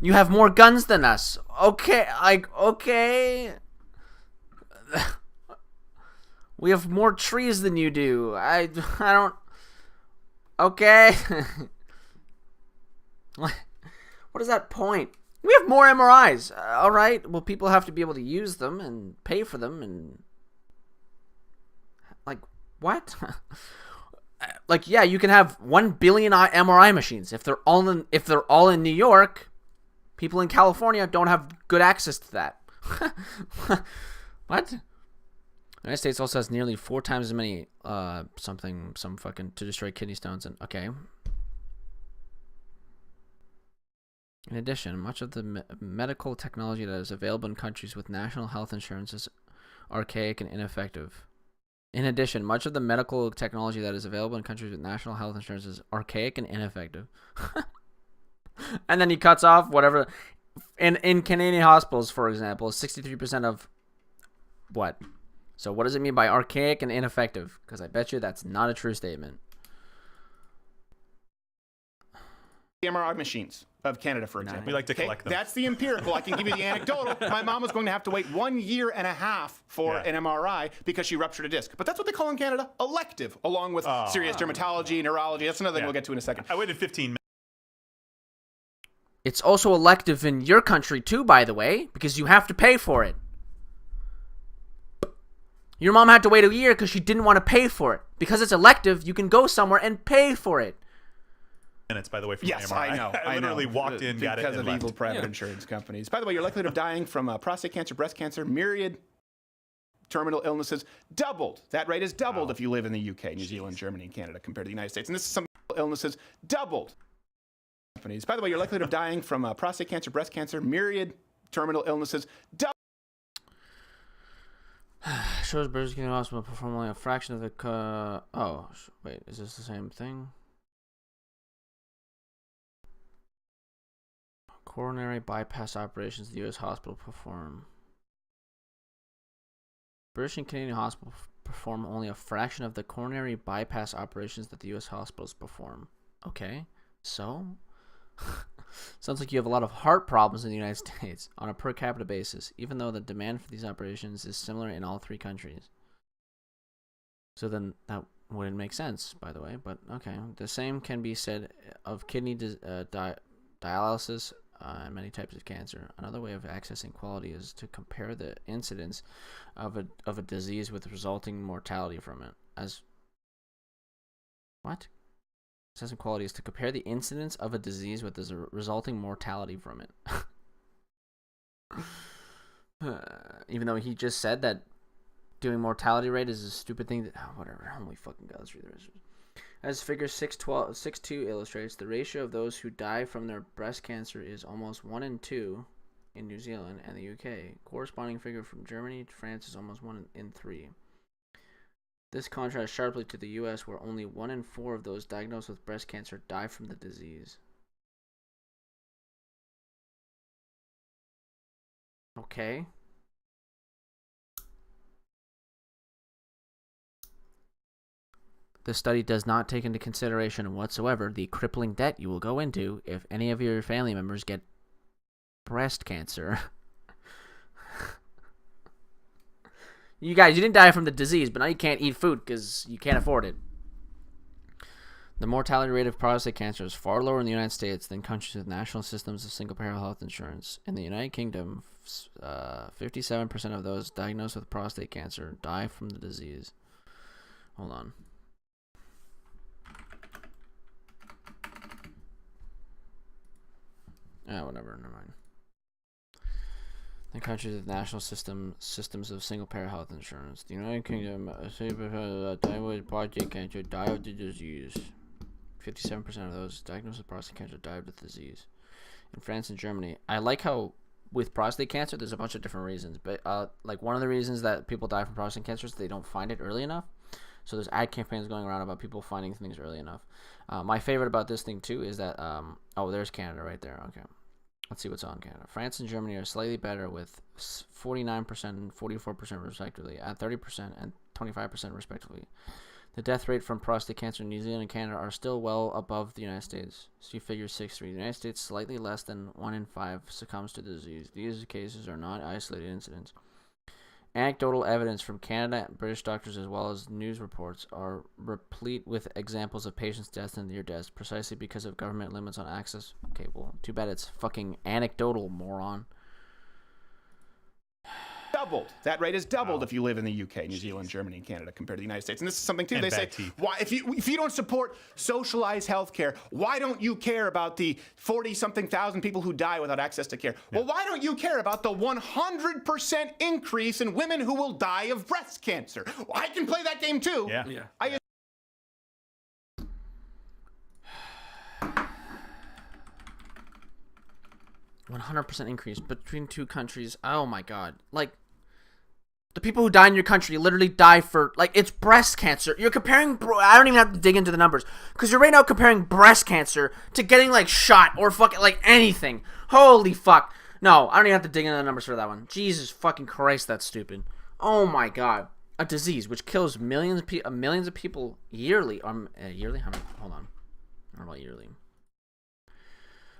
You have more guns than us. Okay. Okay. We have more trees than you do. I don't. Okay. What is that point? We have more MRIs. All right. Well, people have to be able to use them and pay for them and. Like, what? Like, yeah, you can have 1 billion MRI machines. If they're all in New York, people in California don't have good access to that. What? The United States also has nearly 4 times as many some fucking to destroy kidney stones. And okay. In addition, much of the medical technology that is available in countries with national health insurance is archaic and ineffective. In addition, much of the medical technology that is available in countries with national health insurance is archaic and ineffective. And then he cuts off whatever. In Canadian hospitals, for example, 63% of what? So what does it mean by archaic and ineffective? Because I bet you that's not a true statement. The MRI machines of Canada, for example. We like to collect them. That's the empirical. I can give you the anecdotal. My mom was going to have to wait 1.5 years for an MRI because she ruptured a disc. But that's what they call in Canada elective, along with serious dermatology, neurology. That's another thing we'll get to in a second. I waited 15 minutes. It's also elective in your country too, by the way, because you have to pay for it. Your mom had to wait a year because she didn't want to pay for it. Because it's elective, you can go somewhere and pay for it. Minutes, by the way, from Yes, the MRI. I know. I literally walked in, got it, because and of evil left. private insurance companies. By the way, your likelihood of dying from prostate cancer, breast cancer, myriad terminal illnesses doubled. That rate is doubled if you live in the UK, New Zealand, Germany, and Canada compared to the United States. And this is some illnesses doubled. Companies. By the way, your likelihood of dying from prostate cancer, breast cancer, myriad terminal illnesses doubled. Shows British Canadian Hospital perform only a fraction of the. Oh, wait, is this the same thing? Coronary bypass operations the U.S. hospital perform. British and Canadian hospitals perform only a fraction of the coronary bypass operations that the U.S. hospitals perform. Okay, so sounds like you have a lot of heart problems in the United States on a per capita basis, even though the demand for these operations is similar in all 3 countries. So then that wouldn't make sense, by the way, but okay. The same can be said of kidney dialysis and many types of cancer. Another way of accessing quality is to compare the incidence of a disease with resulting mortality from it. Assessing quality is to compare the incidence of a disease with the resulting mortality from it. Even though he just said that doing mortality rate is a stupid thing. Whatever. Holy fucking God. Let's read the rest. As figure 6.2 illustrates, the ratio of those who die from their breast cancer is almost 1 in 2 in New Zealand and the UK. Corresponding figure from Germany to France is almost 1 in 3. This contrasts sharply to the US, where only 1 in 4 of those diagnosed with breast cancer die from the disease. Okay. The study does not take into consideration whatsoever the crippling debt you will go into if any of your family members get breast cancer. You guys, you didn't die from the disease, but now you can't eat food because you can't afford it. The mortality rate of prostate cancer is far lower in the United States than countries with national systems of single-payer health insurance. In the United Kingdom, 57% of those diagnosed with prostate cancer die from the disease. Hold on. Whatever, never mind. The countries with national systems of single-payer health insurance. The United Kingdom, die with prostate cancer die of the disease. 57% of those diagnosed with prostate cancer die of the disease. In France and Germany, I like how with prostate cancer, there's a bunch of different reasons. But like one of the reasons that people die from prostate cancer is they don't find it early enough. So there's ad campaigns going around about people finding things early enough. My favorite about this thing too is that there's Canada right there. Okay. Let's see what's on Canada. France and Germany are slightly better with 49% and 44% respectively, at 30% and 25% respectively. The death rate from prostate cancer in New Zealand and Canada are still well above the United States. See figure 6.3. The United States, slightly less than 1 in 5 succumbs to the disease. These cases are not isolated incidents. Anecdotal evidence from Canada, British doctors, as well as news reports are replete with examples of patients' deaths and near deaths, precisely because of government limits on access. Okay, well, too bad it's fucking anecdotal, moron. doubled. That rate has doubled if you live in the UK, New Zealand, Germany, and Canada compared to the United States. And this is something too. And They say, bad teeth. why if you don't support socialized healthcare, why don't you care about the 40-something thousand people who die without access to care? Well, why don't you care about the 100% increase in women who will die of breast cancer? Well, I can play that game too. Yeah. I 100% increase between two countries. Oh my god. Like, the people who die in your country literally die for, like, it's breast cancer. You're comparing, I don't even have to dig into the numbers, because you're right now comparing breast cancer to getting, like, shot or fucking, like, anything. Holy fuck. No, I don't even have to dig into the numbers for that one. Jesus fucking Christ, that's stupid. Oh my god. A disease which kills millions of people yearly. Yearly? How many? Hold on. I don't know about yearly.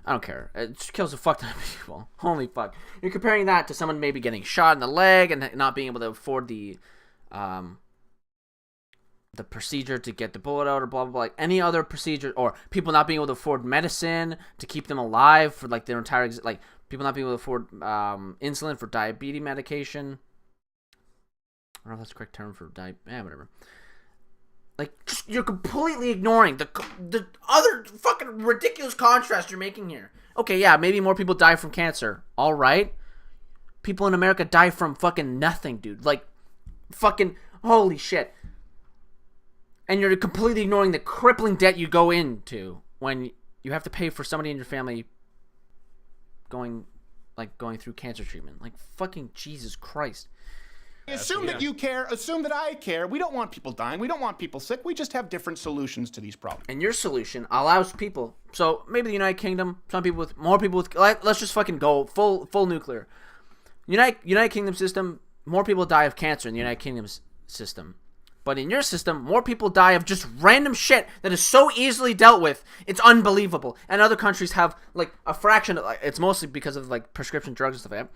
I don't care. It kills a fuck ton of people. Holy fuck. You're comparing that to someone maybe getting shot in the leg and not being able to afford the procedure to get the bullet out or blah, blah, blah. Like any other procedure, or people not being able to afford medicine to keep them alive for like their entire, like people not being able to afford insulin for diabetes medication. I don't know if that's the correct term for whatever. Like, just, you're completely ignoring the other fucking ridiculous contrast you're making here. Okay, yeah, maybe more people die from cancer. All right. People in America die from fucking nothing, dude. Like, fucking, holy shit. And you're completely ignoring the crippling debt you go into when you have to pay for somebody in your family going through cancer treatment. Like, fucking Jesus Christ. Assume that you care. Assume that I care. We don't want people dying. We don't want people sick. We just have different solutions to these problems. And your solution allows people. So maybe the United Kingdom, more people with. Let's just fucking go full nuclear. United Kingdom system. More people die of cancer in the United Kingdom's system. But in your system, more people die of just random shit that is so easily dealt with. It's unbelievable. And other countries have like a fraction of. It's mostly because of like prescription drugs and stuff like that.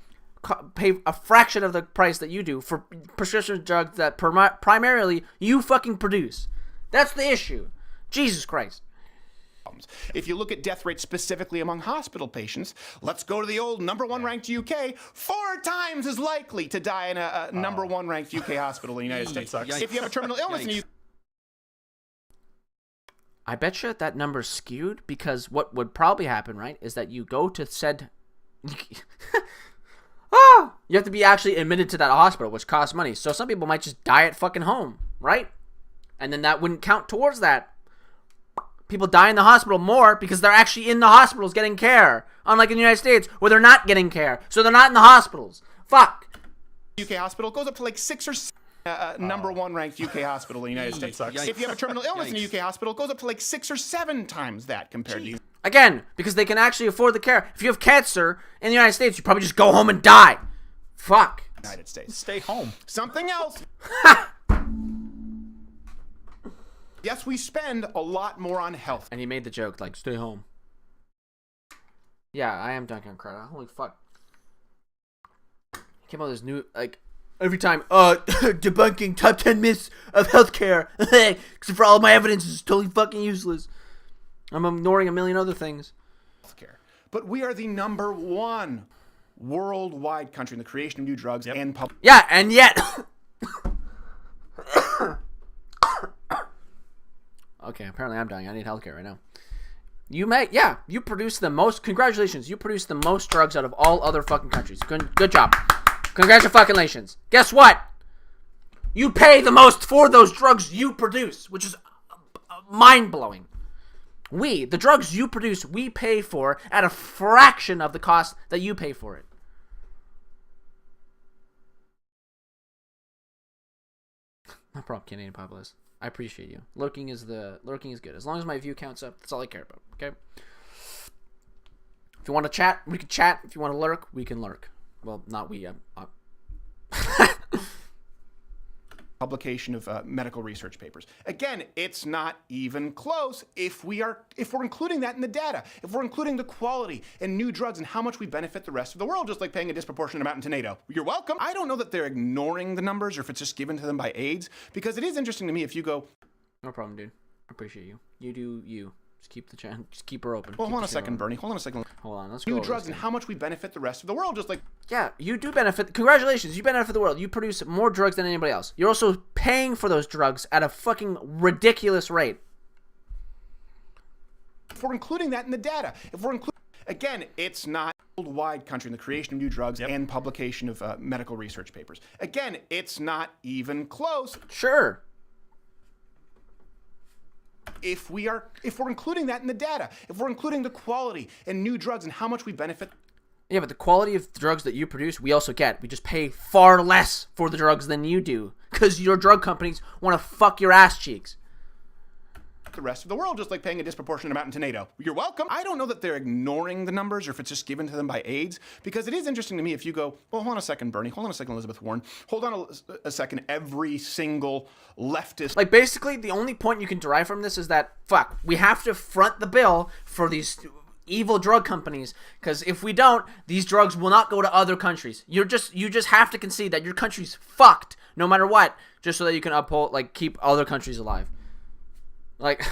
Pay a fraction of the price that you do for prescription drugs that primarily you fucking produce. That's the issue. Jesus Christ. If you look at death rates specifically among hospital patients, let's go to the old number one ranked UK. 4 times as likely to die in a number one ranked UK hospital in the United States. If you have a terminal illness and you... I bet you that number's skewed because what would probably happen, right, is that you go to said... you have to be actually admitted to that hospital, which costs money. So some people might just die at fucking home, right? And then that wouldn't count towards that. People die in the hospital more because they're actually in the hospitals getting care. Unlike in the United States, where they're not getting care. So they're not in the hospitals. Fuck. UK hospital goes up to like 6 or 7. Number one ranked UK hospital in the United States. If you have a terminal illness in a UK hospital, it goes up to like 6 or 7 times that compared to... Again, because they can actually afford the care. If you have cancer in the United States, you probably just go home and die. Fuck. United States. Stay home. Something else. Yes, we spend a lot more on health. And he made the joke, like, stay home. Yeah, I am dunking on credit. Holy fuck. He came out with this new, like, every time, debunking top 10 myths of healthcare. Except for all of my evidence is totally fucking useless. I'm ignoring a million other things. Healthcare. But we are the number one worldwide country in the creation of new drugs and public. Yeah, and yet. Okay, apparently I'm dying. I need healthcare right now. You produce the most. Congratulations, you produce the most drugs out of all other fucking countries. Good job. Congratulations. Guess what? You pay the most for those drugs you produce, which is mind blowing. The drugs you produce, we pay for at a fraction of the cost that you pay for it. No problem, Canadian populace. I appreciate you. Lurking is good. As long as my view counts up, that's all I care about. Okay. If you want to chat, we can chat. If you want to lurk, we can lurk. Well, not we. Publication of medical research papers. Again, it's not even close if we're including that in the data, if we're including the quality and new drugs and how much we benefit the rest of the world, just like paying a disproportionate amount into NATO. You're welcome. I don't know that they're ignoring the numbers or if it's just given to them by AIDS, because it is interesting to me if you go... No problem, dude. I appreciate you. You do you. Just keep the channel. Just keep her open. Well, Keep hold on the a channel second, open. Bernie. Hold on a second. Hold on. Let's go. New over drugs this and again. how much we benefit the rest of the world, just like Yeah, you do benefit. Congratulations, you benefit the world. You produce more drugs than anybody else. You're also paying for those drugs at a fucking ridiculous rate. if we're including that in the data. If we're including, again, it's not a worldwide country in the creation of new drugs and publication of medical research papers. Again, it's not even close. Sure. If we're including that in the data, if we're including the quality and new drugs and how much we benefit. Yeah, but the quality of the drugs that you produce, we also get. We just pay far less for the drugs than you do. Because your drug companies want to fuck your ass cheeks. The rest of the world, just like paying a disproportionate amount into NATO. You're welcome. I don't know that they're ignoring the numbers or if it's just given to them by aides, because it is interesting to me if you go, well, hold on a second, Bernie. Hold on a second, Elizabeth Warren. Hold on a second, every single leftist. Like, basically, the only point you can derive from this is that, fuck, we have to front the bill for these evil drug companies, because if we don't, these drugs will not go to other countries. You just have to concede that your country's fucked, no matter what, just so that you can uphold, like, keep other countries alive. Like,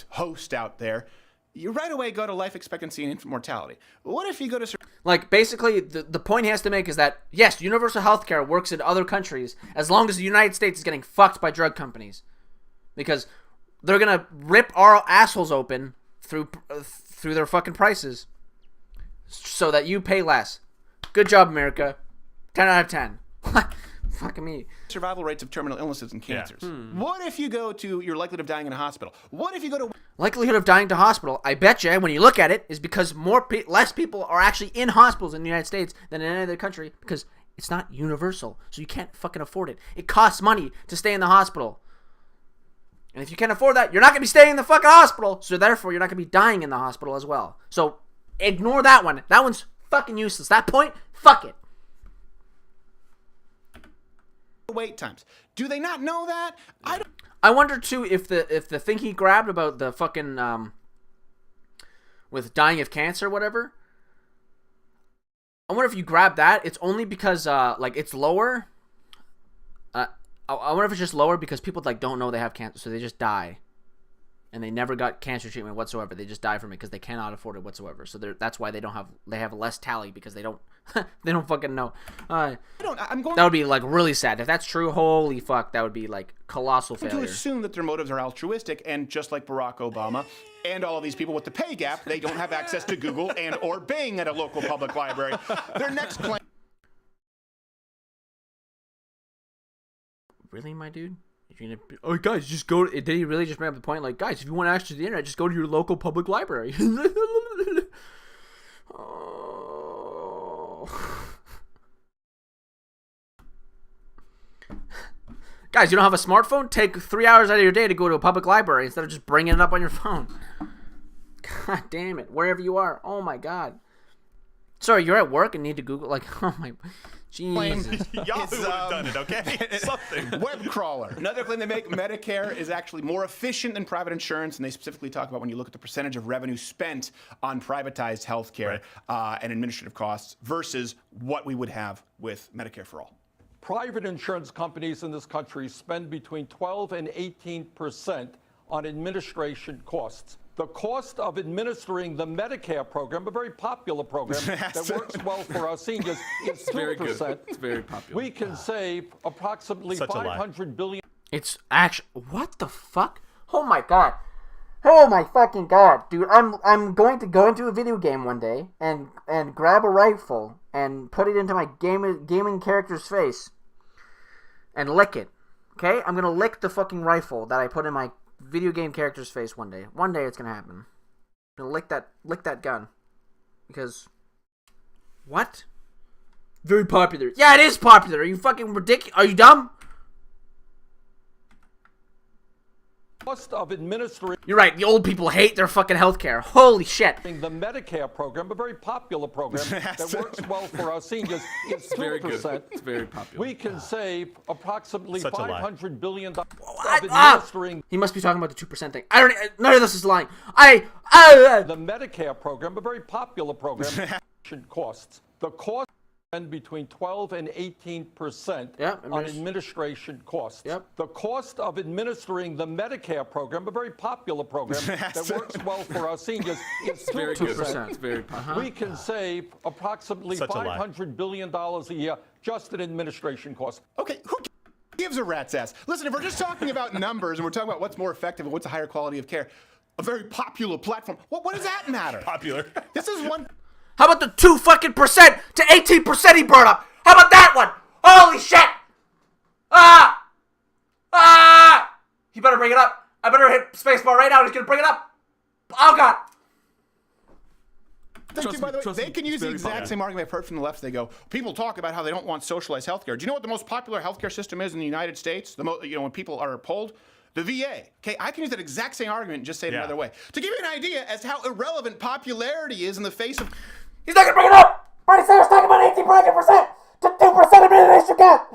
host out there, you right away go to life expectancy and infant mortality. What if you go to... Like, basically, the point he has to make is that, yes, universal healthcare works in other countries as long as the United States is getting fucked by drug companies. Because they're gonna rip our assholes open through their fucking prices so that you pay less. Good job, America. 10 out of 10. Fucking me. Survival rates of terminal illnesses and cancers. What if you go to your likelihood of dying in a hospital? What if you go to... Likelihood of dying to hospital, I bet you, when you look at it, is because less people are actually in hospitals in the United States than in any other country, because it's not universal, so you can't fucking afford it. It costs money to stay in the hospital. And if you can't afford that, you're not going to be staying in the fucking hospital, so therefore you're not going to be dying in the hospital as well. So ignore that one. That one's fucking useless. That point, fuck it. Wait times. Do they not know that? I wonder too if the thing he grabbed about the fucking with dying of cancer or whatever. I wonder if you grab that, it's only because like it's lower. I wonder if it's just lower because people like don't know they have cancer, so they just die, and they never got cancer treatment whatsoever. They just die from it because they cannot afford it whatsoever. So that's why they have less tally, because they don't they don't fucking know. That would be like really sad if that's true. Holy fuck, that would be like colossal failure. To assume that their motives are altruistic, and just like Barack Obama and all of these people with the pay gap, they don't have access to Google and or Bing at a local public library. Their next claim. Really, my dude? You're gonna oh, guys, just go. Did he really just bring up the point? Like, guys, if you want access to the internet, just go to your local public library. Oh. Guys, you don't have a smartphone? Take 3 hours out of your day to go to a public library instead of just bringing it up on your phone. God damn it. Wherever you are. Oh, my God. Sorry, you're at work and need to Google, like, oh, my... Jesus. Yahoo would have done it, okay? Something. Web crawler. Another claim they make, Medicare is actually more efficient than private insurance, and they specifically talk about when you look at the percentage of revenue spent on privatized healthcare and administrative costs versus what we would have with Medicare for all. Private insurance companies in this country spend between 12 and 18% on administration costs. The cost of administering the Medicare program, a very popular program that works well for our seniors, is 2%. Very good. It's very popular. We can save approximately $500 billion. It's actually... What the fuck? Oh my god. Oh my fucking god. Dude, I'm going to go into a video game one day and grab a rifle and put it into my gaming character's face and lick it. Okay? I'm gonna lick the fucking rifle that I put in my video game character's face one day. One day it's gonna happen. I'm gonna lick that gun. Because... What? Very popular. Yeah, it is popular. Are you fucking ridiculous? Are you dumb? Cost of administering. You're right. The old people hate their fucking healthcare. Holy shit. The Medicare program, a very popular program that works well for our seniors, is 2%. Very good. It's very popular. We can save approximately $500 billion of administering. He must be talking about the 2% thing. I don't. None of this is lying. The Medicare program, a very popular program, costs. The cost spend between 12 and 18% Yep, on administration costs. Yep. The cost of administering the Medicare program, a very popular program that works well for our seniors, is 2%. It's very We can save approximately Such a lie. $500 billion a year just in administration costs. Okay, who gives a rat's ass? Listen, if we're just talking about numbers and we're talking about what's more effective and what's a higher quality of care, a very popular platform, what does that matter? Popular. This is one. How about the 2% to 18% he brought up? How about that one? Holy shit! He better bring it up. I better hit spacebar right now. He's gonna bring it up. Oh god. Thank you, by the way, they can use the exact same argument I've heard from the left. They go, people talk about how they don't want socialized healthcare. Do you know what the most popular healthcare system is in the United States? When people are polled? The VA. Okay, I can use that exact same argument and just say it another way. To give you an idea as to how irrelevant popularity is in the face of... He's not gonna bring it up! Bernie Sanders talking about 18% to 2% of administration cut!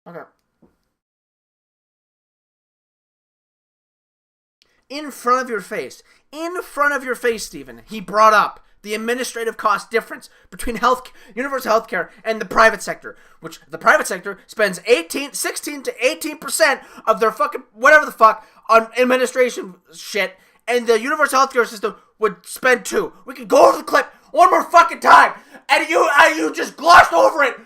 Okay. In front of your face, Stephen, he brought up the administrative cost difference between universal health care and the private sector, which the private sector spends 16 to 18% of their fucking whatever the fuck on administration shit, and the universal health care system would spend 2. We could go over the clip one more fucking time, and you just glossed over it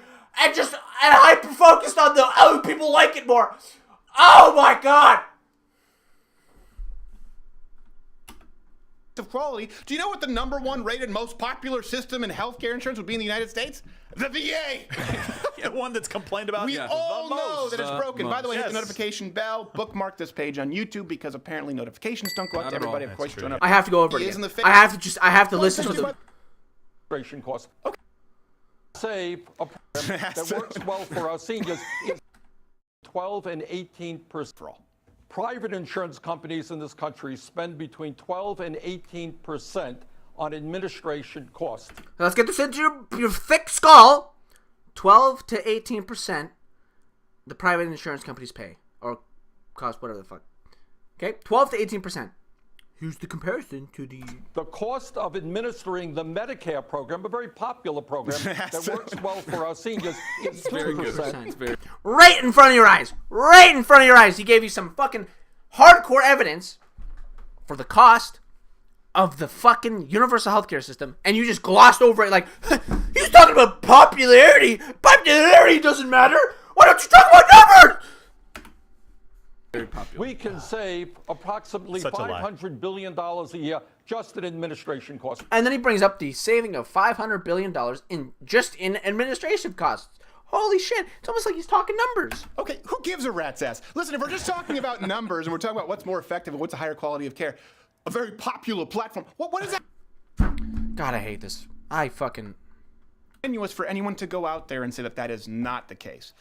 and hyper focused on the people like it more. Oh my god. Of quality. Do you know what the #1 rated most popular system in healthcare insurance would be in the United States? The VA. Yeah, one that's complained about. We all the know most. that it's broken. By the way, hit the Yes. notification bell. Bookmark this page on YouTube because apparently notifications don't go out to everybody. Of course, join up. I have to go over it again. I have to listen to the administration costs. Okay. Save a program that works well for our seniors is 12 and 18%. Private insurance companies in this country spend between 12 and 18% on administration costs. Now let's get this into your thick skull. 12 to 18% the private insurance companies pay. Or cost, whatever the fuck. Okay? 12 to 18%. Here's the comparison to the cost of administering the Medicare program, a very popular program that works well for our seniors, is 2%. Right in front of your eyes. Right in front of your eyes. He gave you some fucking hardcore evidence for the cost of the fucking universal healthcare system, and you just glossed over it like, he's talking about popularity. Popularity doesn't matter. Why don't you talk about numbers? Very popular. We can save approximately $500 billion a year just in administration costs. And then he brings up the saving of $500 billion in administration costs. Holy shit. It's almost like he's talking numbers. Okay, who gives a rat's ass? Listen, if we're just talking about numbers and we're talking about what's more effective and what's a higher quality of care, a very popular platform, what is that? God, I hate this. I fucking... Continuous for anyone to go out there and say that that is not the case.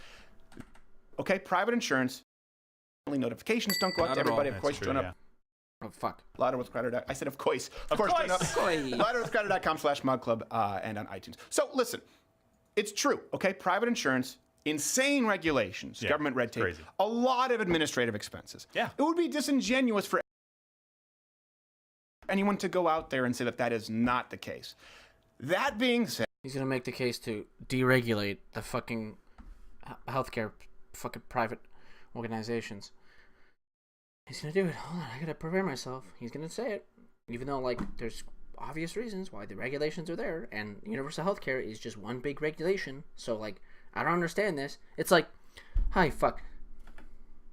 Okay, private insurance, notifications don't go out to everybody. Of course, join up. Oh, fuck. Louderwithcrowder. I said, of course. Of course, join up. Louderwithcrowder.com/mugclub and on iTunes. So, listen, it's true, okay? Private insurance, insane regulations, government red tape, a lot of administrative expenses. Yeah. It would be disingenuous for anyone to go out there and say that that is not the case. That being said, he's going to make the case to deregulate the fucking healthcare fucking private organizations. He's going to do it. Hold on, I got to prepare myself. He's going to say it. Even though, like, there's obvious reasons why the regulations are there, and universal healthcare is just one big regulation. So, like, I don't understand this. It's like, hi, fuck.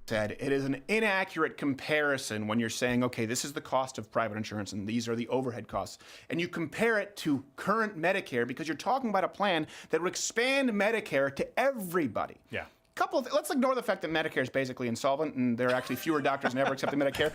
Said it is an inaccurate comparison when you're saying, okay, this is the cost of private insurance and these are the overhead costs, and you compare it to current Medicare because you're talking about a plan that would expand Medicare to everybody. Yeah. Let's ignore the fact that Medicare is basically insolvent and there are actually fewer doctors than ever accepting Medicare.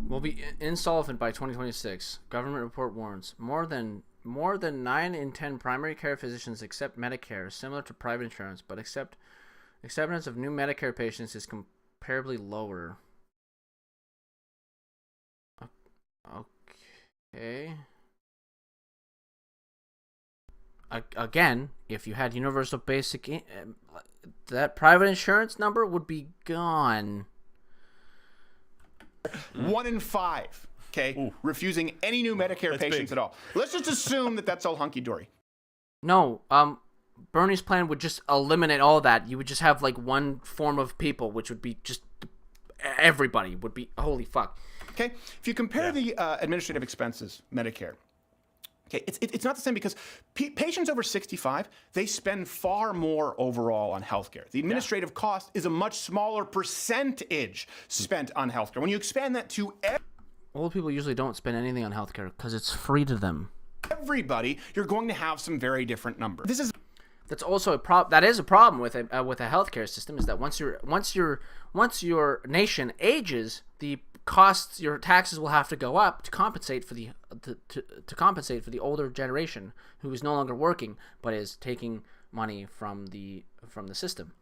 We'll be insolvent by 2026. Government report warns more than 9 in 10 primary care physicians accept Medicare, similar to private insurance, but acceptance of new Medicare patients is comparably lower. Okay. Again, if you had universal basic, that private insurance number would be gone. 1 in 5, okay, refusing any new Medicare patients at all. Let's just assume that that's all hunky-dory. No, Bernie's plan would just eliminate all of that. You would just have like one form of people, which would be just everybody would be, holy fuck. Okay, if you compare the administrative expenses, Medicare, okay, it's not the same because patients over 65, they spend far more overall on healthcare. The administrative cost is a much smaller percentage spent on healthcare. When you expand that to old people usually don't spend anything on healthcare because it's free to them. Everybody, you're going to have some very different numbers. That's also a problem. That is a problem with a healthcare system. Is that once your nation ages, the costs, your taxes will have to go up to compensate for the to compensate for the older generation who is no longer working but is taking money from the system.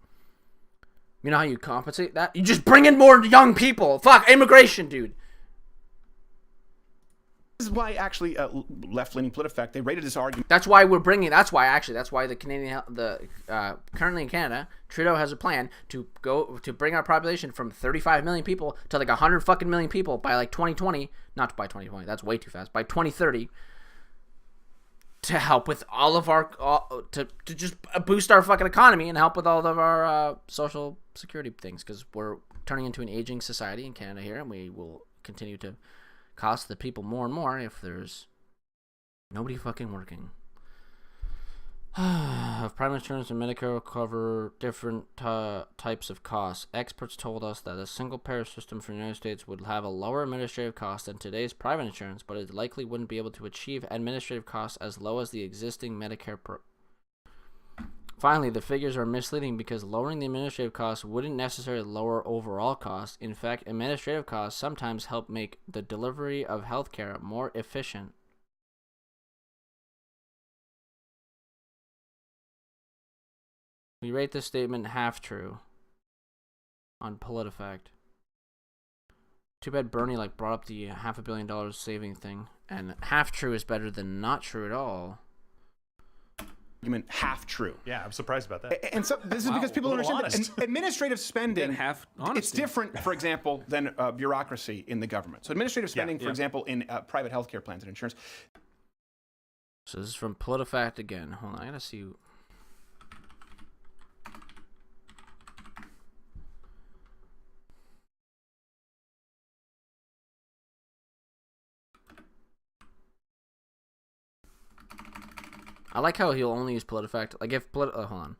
You know how you compensate that? You just bring in more young people. Fuck immigration, dude. This is why actually left-leaning PolitiFact, they rated this argument. That's why the Canadian currently in Canada, Trudeau has a plan to bring our population from 35 million people to like 100 fucking million people by like 2020, not by 2020, that's way too fast, by 2030, to help with all of our to just boost our fucking economy and help with all of our social security things, because we're turning into an aging society in Canada here, and we will continue to cost the people more and more if there's nobody fucking working. If private insurance and Medicare will cover different types of costs, experts told us that a single-payer system for the United States would have a lower administrative cost than today's private insurance, but it likely wouldn't be able to achieve administrative costs as low as the existing Medicare Finally, the figures are misleading because lowering the administrative costs wouldn't necessarily lower overall costs. In fact, administrative costs sometimes help make the delivery of healthcare more efficient. We rate this statement half true on PolitiFact. Too bad Bernie brought up the $500 million saving thing, and half true is better than not true at all. Argument half true. Yeah, I'm surprised about that. And so this is because people don't understand that administrative spending, it's different, for example, than bureaucracy in the government. So administrative spending, for example, in private healthcare plans and insurance. So this is from PolitiFact again. Hold on, I gotta see. I like how he'll only use PolitiFact. Like if hold on.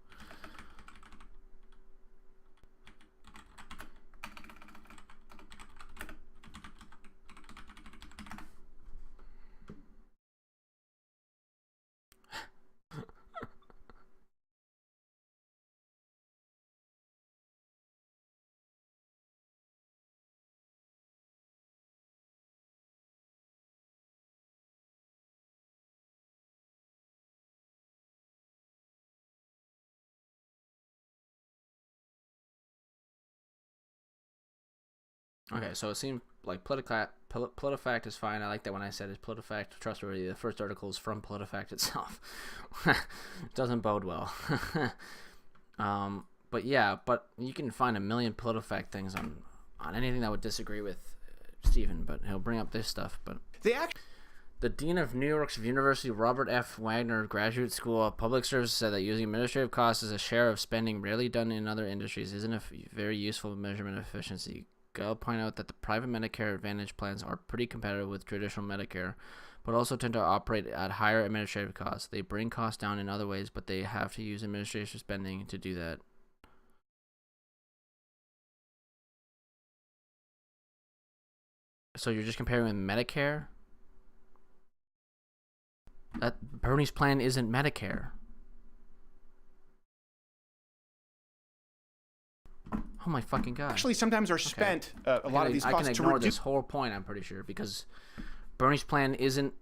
Okay, so it seems like PolitiFact is fine. I like that when I said is PolitiFact trustworthy. The first article is from PolitiFact itself. Doesn't bode well. But yeah, but you can find a million PolitiFact things on anything that would disagree with Stephen, but he'll bring up this stuff. But the Dean of New York's University, Robert F. Wagner Graduate School of Public Service, said that using administrative costs as a share of spending rarely done in other industries isn't a very useful measurement of efficiency. I'll point out that the private Medicare Advantage plans are pretty competitive with traditional Medicare, but also tend to operate at higher administrative costs. They bring costs down in other ways, but they have to use administrative spending to do that. So you're just comparing with Medicare? That Bernie's plan isn't Medicare. Oh my fucking god! Actually, sometimes are spent a lot of these costs I can ignore this whole point. I'm pretty sure because Bernie's plan isn't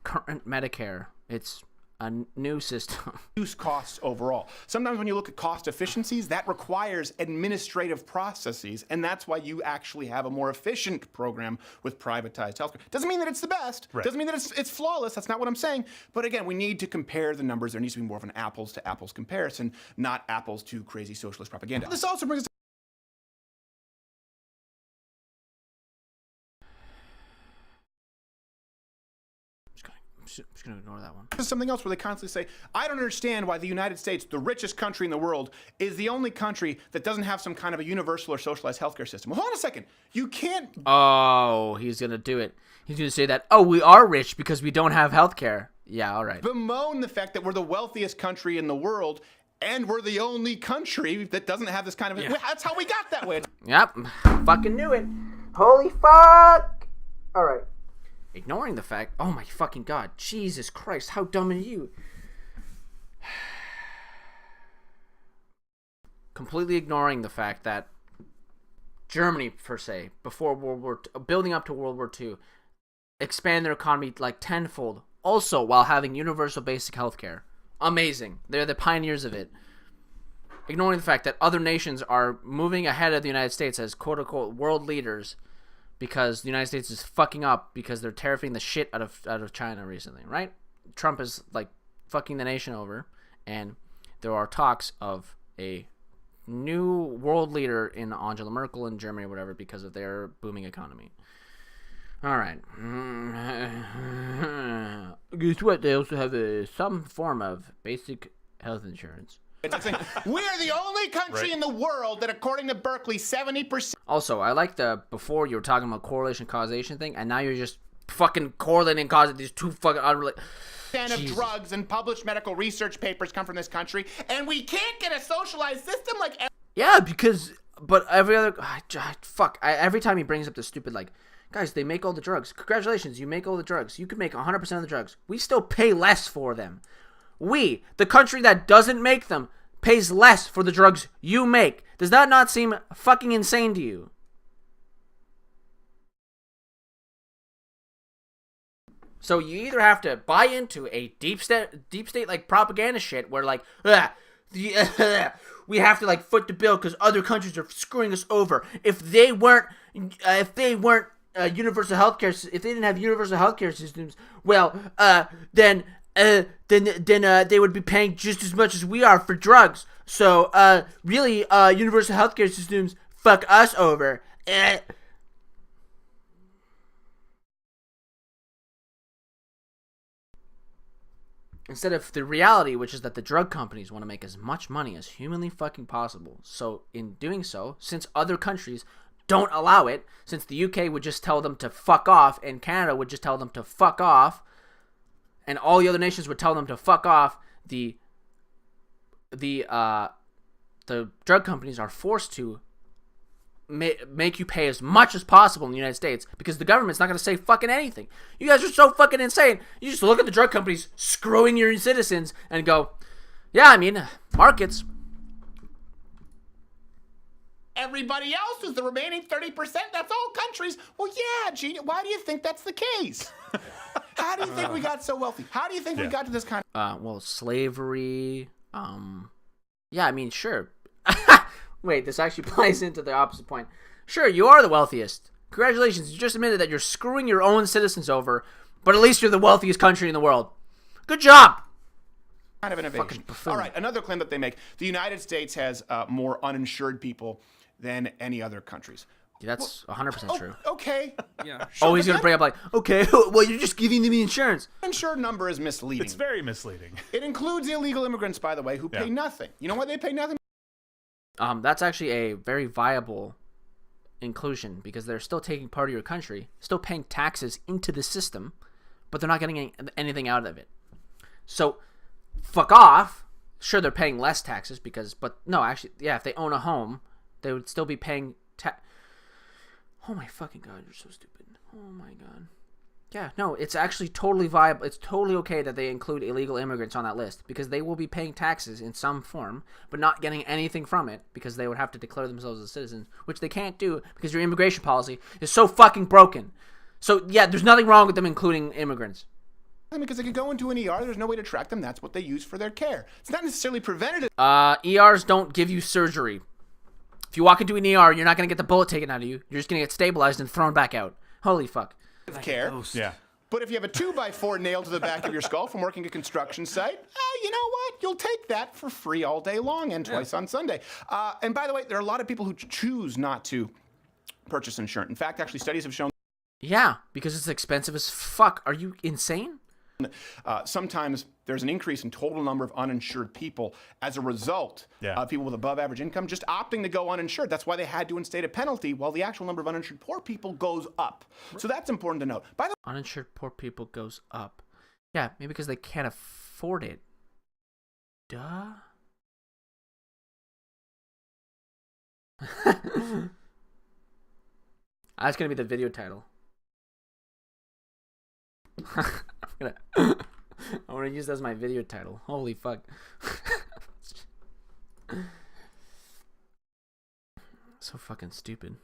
current Medicare; it's a new system. Reduce costs overall. Sometimes when you look at cost efficiencies, that requires administrative processes, and that's why you actually have a more efficient program with privatized healthcare. Doesn't mean that it's the best. Right. Doesn't mean that it's flawless. That's not what I'm saying. But again, we need to compare the numbers. There needs to be more of an apples to apples comparison, not apples to crazy socialist propaganda. This also brings us just gonna ignore that one. This is something else where they constantly say, I don't understand why the United States, the richest country in the world, is the only country that doesn't have some kind of a universal or socialized healthcare system. Well, hold on a second. You can't... Oh, he's gonna do it. He's gonna say that, oh, we are rich because we don't have healthcare. Yeah, all right. bemoan the fact that we're the wealthiest country in the world and we're the only country that doesn't have this kind of... Well, that's how we got that way. Yep, fucking knew it. Holy fuck! All right. Ignoring the fact... Oh my fucking god. Jesus Christ, how dumb are you? Completely ignoring the fact that Germany, per se, before World War II, building up to World War II, expand their economy like tenfold, also while having universal basic healthcare. Amazing. They're the pioneers of it. Ignoring the fact that other nations are moving ahead of the United States as quote-unquote world leaders because the United States is fucking up because they're tariffing the shit out of China recently, right? Trump is like fucking the nation over, and there are talks of a new world leader in Angela Merkel in Germany or whatever because of their booming economy. All right. Guess what? They also have some form of basic health insurance. We're the only country in the world that, according to Berkeley, 70%... Also, I like before you were talking about correlation causation thing, and now you're just fucking correlating causing these two fucking unrelated... of drugs and published medical research papers come from this country, and we can't get a socialized system like... Yeah, because... But every other... every time he brings up this stupid, like... Guys, they make all the drugs. Congratulations, you make all the drugs. You can make 100% of the drugs. We still pay less for them. We, the country that doesn't make them, pays less for the drugs you make. Does that not seem fucking insane to you? So you either have to buy into a deep state like propaganda shit where like, we have to like foot the bill because other countries are screwing us over. If they weren't universal healthcare, if they didn't have universal healthcare systems, well, then they would be paying just as much as we are for drugs. So, really, universal healthcare systems fuck us over. Instead of the reality, which is that the drug companies want to make as much money as humanly fucking possible. So, in doing so, since other countries don't allow it, since the UK would just tell them to fuck off, and Canada would just tell them to fuck off, and all the other nations would tell them to fuck off, the drug companies are forced to make you pay as much as possible in the United States because the government's not going to say fucking anything. You guys are so fucking insane. You just look at the drug companies screwing your citizens and go, yeah, I mean, markets. Everybody else is the remaining 30%. That's all countries. Well, yeah, Gene, why do you think that's the case? How do you think we got so wealthy? How do you think we got to this kind of... well, slavery. Yeah, I mean, sure. Wait, this actually plays into the opposite point. Sure, you are the wealthiest. Congratulations, you just admitted that you're screwing your own citizens over, but at least you're the wealthiest country in the world. Good job! Kind of innovation. All right, another claim that they make. The United States has more uninsured people than any other countries. Yeah, that's 100% true. Okay. Yeah. Sure, he's going to bring up like, okay, well, you're just giving them the insurance. The insured number is misleading. It's very misleading. It includes illegal immigrants, by the way, who pay nothing. You know why they pay nothing? That's actually a very viable inclusion because they're still taking part of your country, still paying taxes into the system, but they're not getting anything out of it. So, fuck off. Sure, they're paying less taxes but no, actually, yeah, if they own a home, they would still be paying Oh my fucking god, you're so stupid. Oh my god. Yeah, no, it's actually totally viable. It's totally okay that they include illegal immigrants on that list because they will be paying taxes in some form, but not getting anything from it because they would have to declare themselves as citizens, which they can't do because your immigration policy is so fucking broken. So, yeah, there's nothing wrong with them including immigrants. Because they could go into an ER, there's no way to track them. That's what they use for their care. It's not necessarily preventative. ERs don't give you surgery. If you walk into an ER, you're not going to get the bullet taken out of you. You're just going to get stabilized and thrown back out. Holy fuck. Care. Yeah. But if you have a 2x4 nailed to the back of your skull from working a construction site, you know what? You'll take that for free all day long and twice on Sunday. And by the way, there are a lot of people who choose not to purchase insurance. In fact, actually, studies have shown... Yeah, because it's expensive as fuck. Are you insane? Sometimes there's an increase in total number of uninsured people as a result of people with above average income just opting to go uninsured. That's why they had to instate a penalty while the actual number of uninsured poor people goes up. So that's important to note. By the Uninsured poor people goes up. Yeah, maybe because they can't afford it. Duh. That's gonna be the video title. I'm gonna use that as my video title. Holy fuck. So fucking stupid.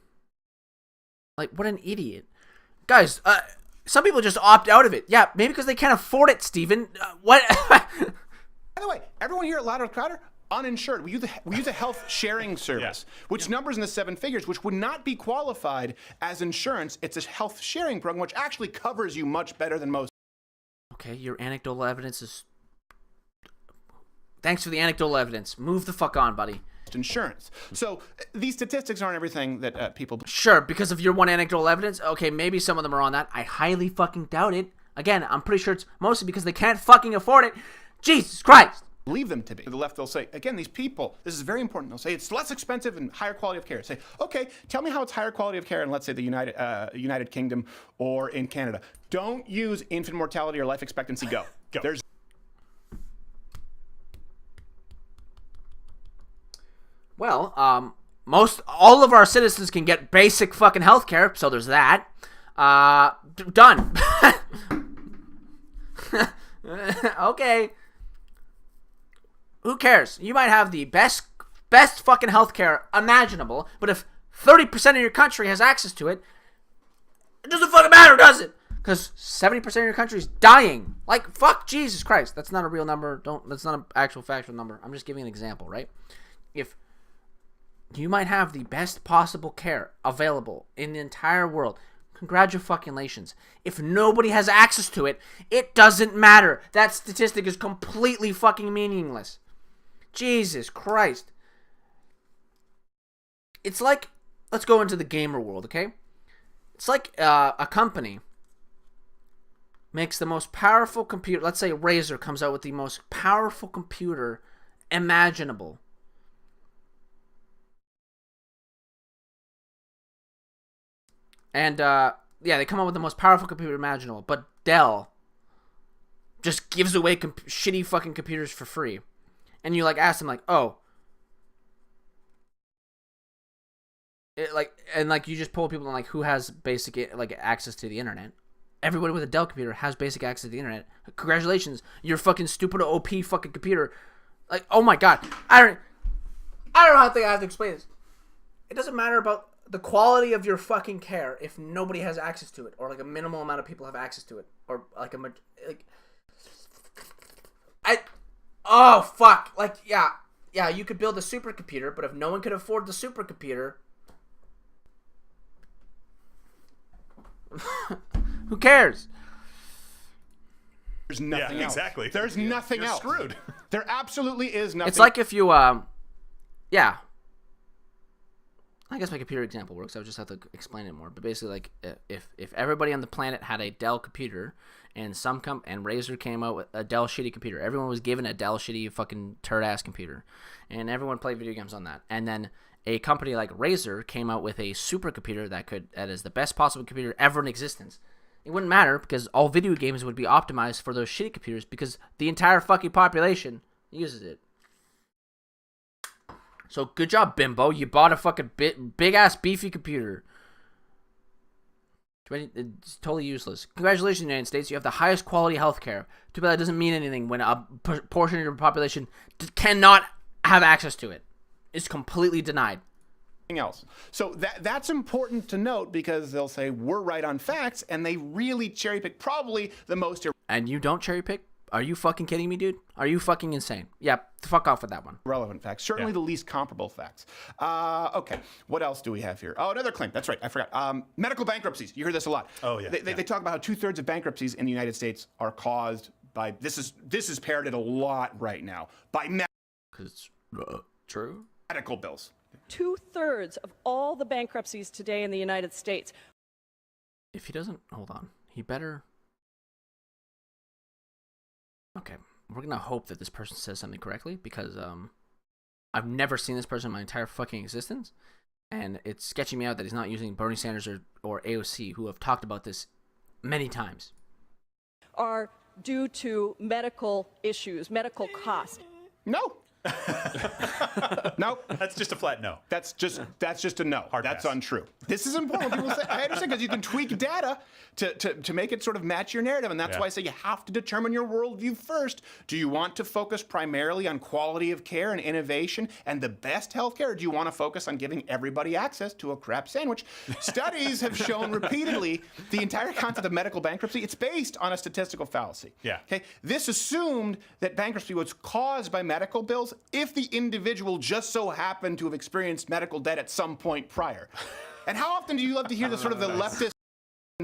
Like, what an idiot. Guys, some people just opt out of it. Yeah, maybe because they can't afford it, Steven. What? By the way, everyone here at Louder Crowder, uninsured. We use a health sharing service, which numbers in the 7 figures, which would not be qualified as insurance. It's a health sharing program, which actually covers you much better than most. Okay, your anecdotal evidence is... Thanks for the anecdotal evidence. Move the fuck on, buddy. Insurance. So these statistics aren't everything that people... Sure, because of your one anecdotal evidence, okay, maybe some of them are on that. I highly fucking doubt it. Again, I'm pretty sure it's mostly because they can't fucking afford it. Jesus Christ! Believe them to be. To the left, they'll say, again, these people, this is very important. They'll say it's less expensive and higher quality of care. Say, okay, tell me how it's higher quality of care in, let's say, the United Kingdom or in Canada. Don't use infant mortality or life expectancy. Go. There's Well, all of our citizens can get basic fucking health care, so there's that. Done. Okay. Who cares? You might have the best fucking health care imaginable, but if 30% of your country has access to it, it doesn't fucking matter, does it? Because 70% of your country is dying. Like, fuck Jesus Christ. That's not a real number. That's not an actual factual number. I'm just giving an example, right? If you might have the best possible care available in the entire world, congratulations. If nobody has access to it, it doesn't matter. That statistic is completely fucking meaningless. Jesus Christ. It's like, let's go into the gamer world, okay? It's like a company makes the most powerful computer. Let's say Razer comes out with the most powerful computer imaginable. And, yeah, they come up with the most powerful computer imaginable. But Dell just gives away shitty fucking computers for free. And you, like, ask them, like, oh. You just pull people on, like, who has basic, like, access to the internet. Everybody with a Dell computer has basic access to the internet. Congratulations. Your fucking stupid OP fucking computer. Like, oh my god. I don't know how I have to explain this. It doesn't matter about the quality of your fucking care if nobody has access to it, or like a minimal amount of people have access to it, or like oh fuck, like yeah, you could build a supercomputer, but if no one could afford the supercomputer, who cares? There's nothing else. Exactly. There's nothing You're else. Screwed. There absolutely is nothing. It's like if you yeah. I guess my computer example works. I would just have to explain it more. But basically, like, if everybody on the planet had a Dell computer, and and Razer came out with a Dell shitty computer, everyone was given a Dell shitty fucking turd ass computer, and everyone played video games on that. And then a company like Razer came out with a supercomputer that is the best possible computer ever in existence. It wouldn't matter because all video games would be optimized for those shitty computers because the entire fucking population uses it. So good job, Bimbo. You bought a fucking big ass beefy computer. It's totally useless. Congratulations, United States. You have the highest quality healthcare. Too bad that doesn't mean anything when a portion of your population cannot have access to it. It's completely denied. Else. So that's important to note because they'll say we're right on facts, and they really cherry pick probably the most. And you don't cherry pick? Are you fucking kidding me, dude? Are you fucking insane? Yeah, fuck off with that one. Relevant facts. Certainly the least comparable facts. Okay, what else do we have here? Oh, another claim. That's right, I forgot. Medical bankruptcies. You hear this a lot. Oh, yeah. They talk about how 2/3 of bankruptcies in the United States are caused by, this is parroted a lot right now, by because it's true. Medical bills. 2/3 of all the bankruptcies today in the United States. If he doesn't, hold on. He better Okay, we're gonna hope that this person says something correctly, because I've never seen this person in my entire fucking existence, and it's sketching me out that he's not using Bernie Sanders or AOC, who have talked about this many times. Are due to medical issues, medical costs. No. No. That's just a flat no. That's just a no. Hard That's pass. untrue. This is important. People say, I understand, because you can tweak data to make it sort of match your narrative, and that's why I say you have to determine your worldview first. Do you want to focus primarily on quality of care and innovation and the best healthcare, or do you want to focus on giving everybody access to a crap sandwich? Studies have shown repeatedly the entire concept of medical bankruptcy, it's based on a statistical fallacy. Yeah. Okay. This assumed that bankruptcy was caused by medical bills if the individual just so happened to have experienced medical debt at some point prior. And how often do you love to hear the sort of the leftist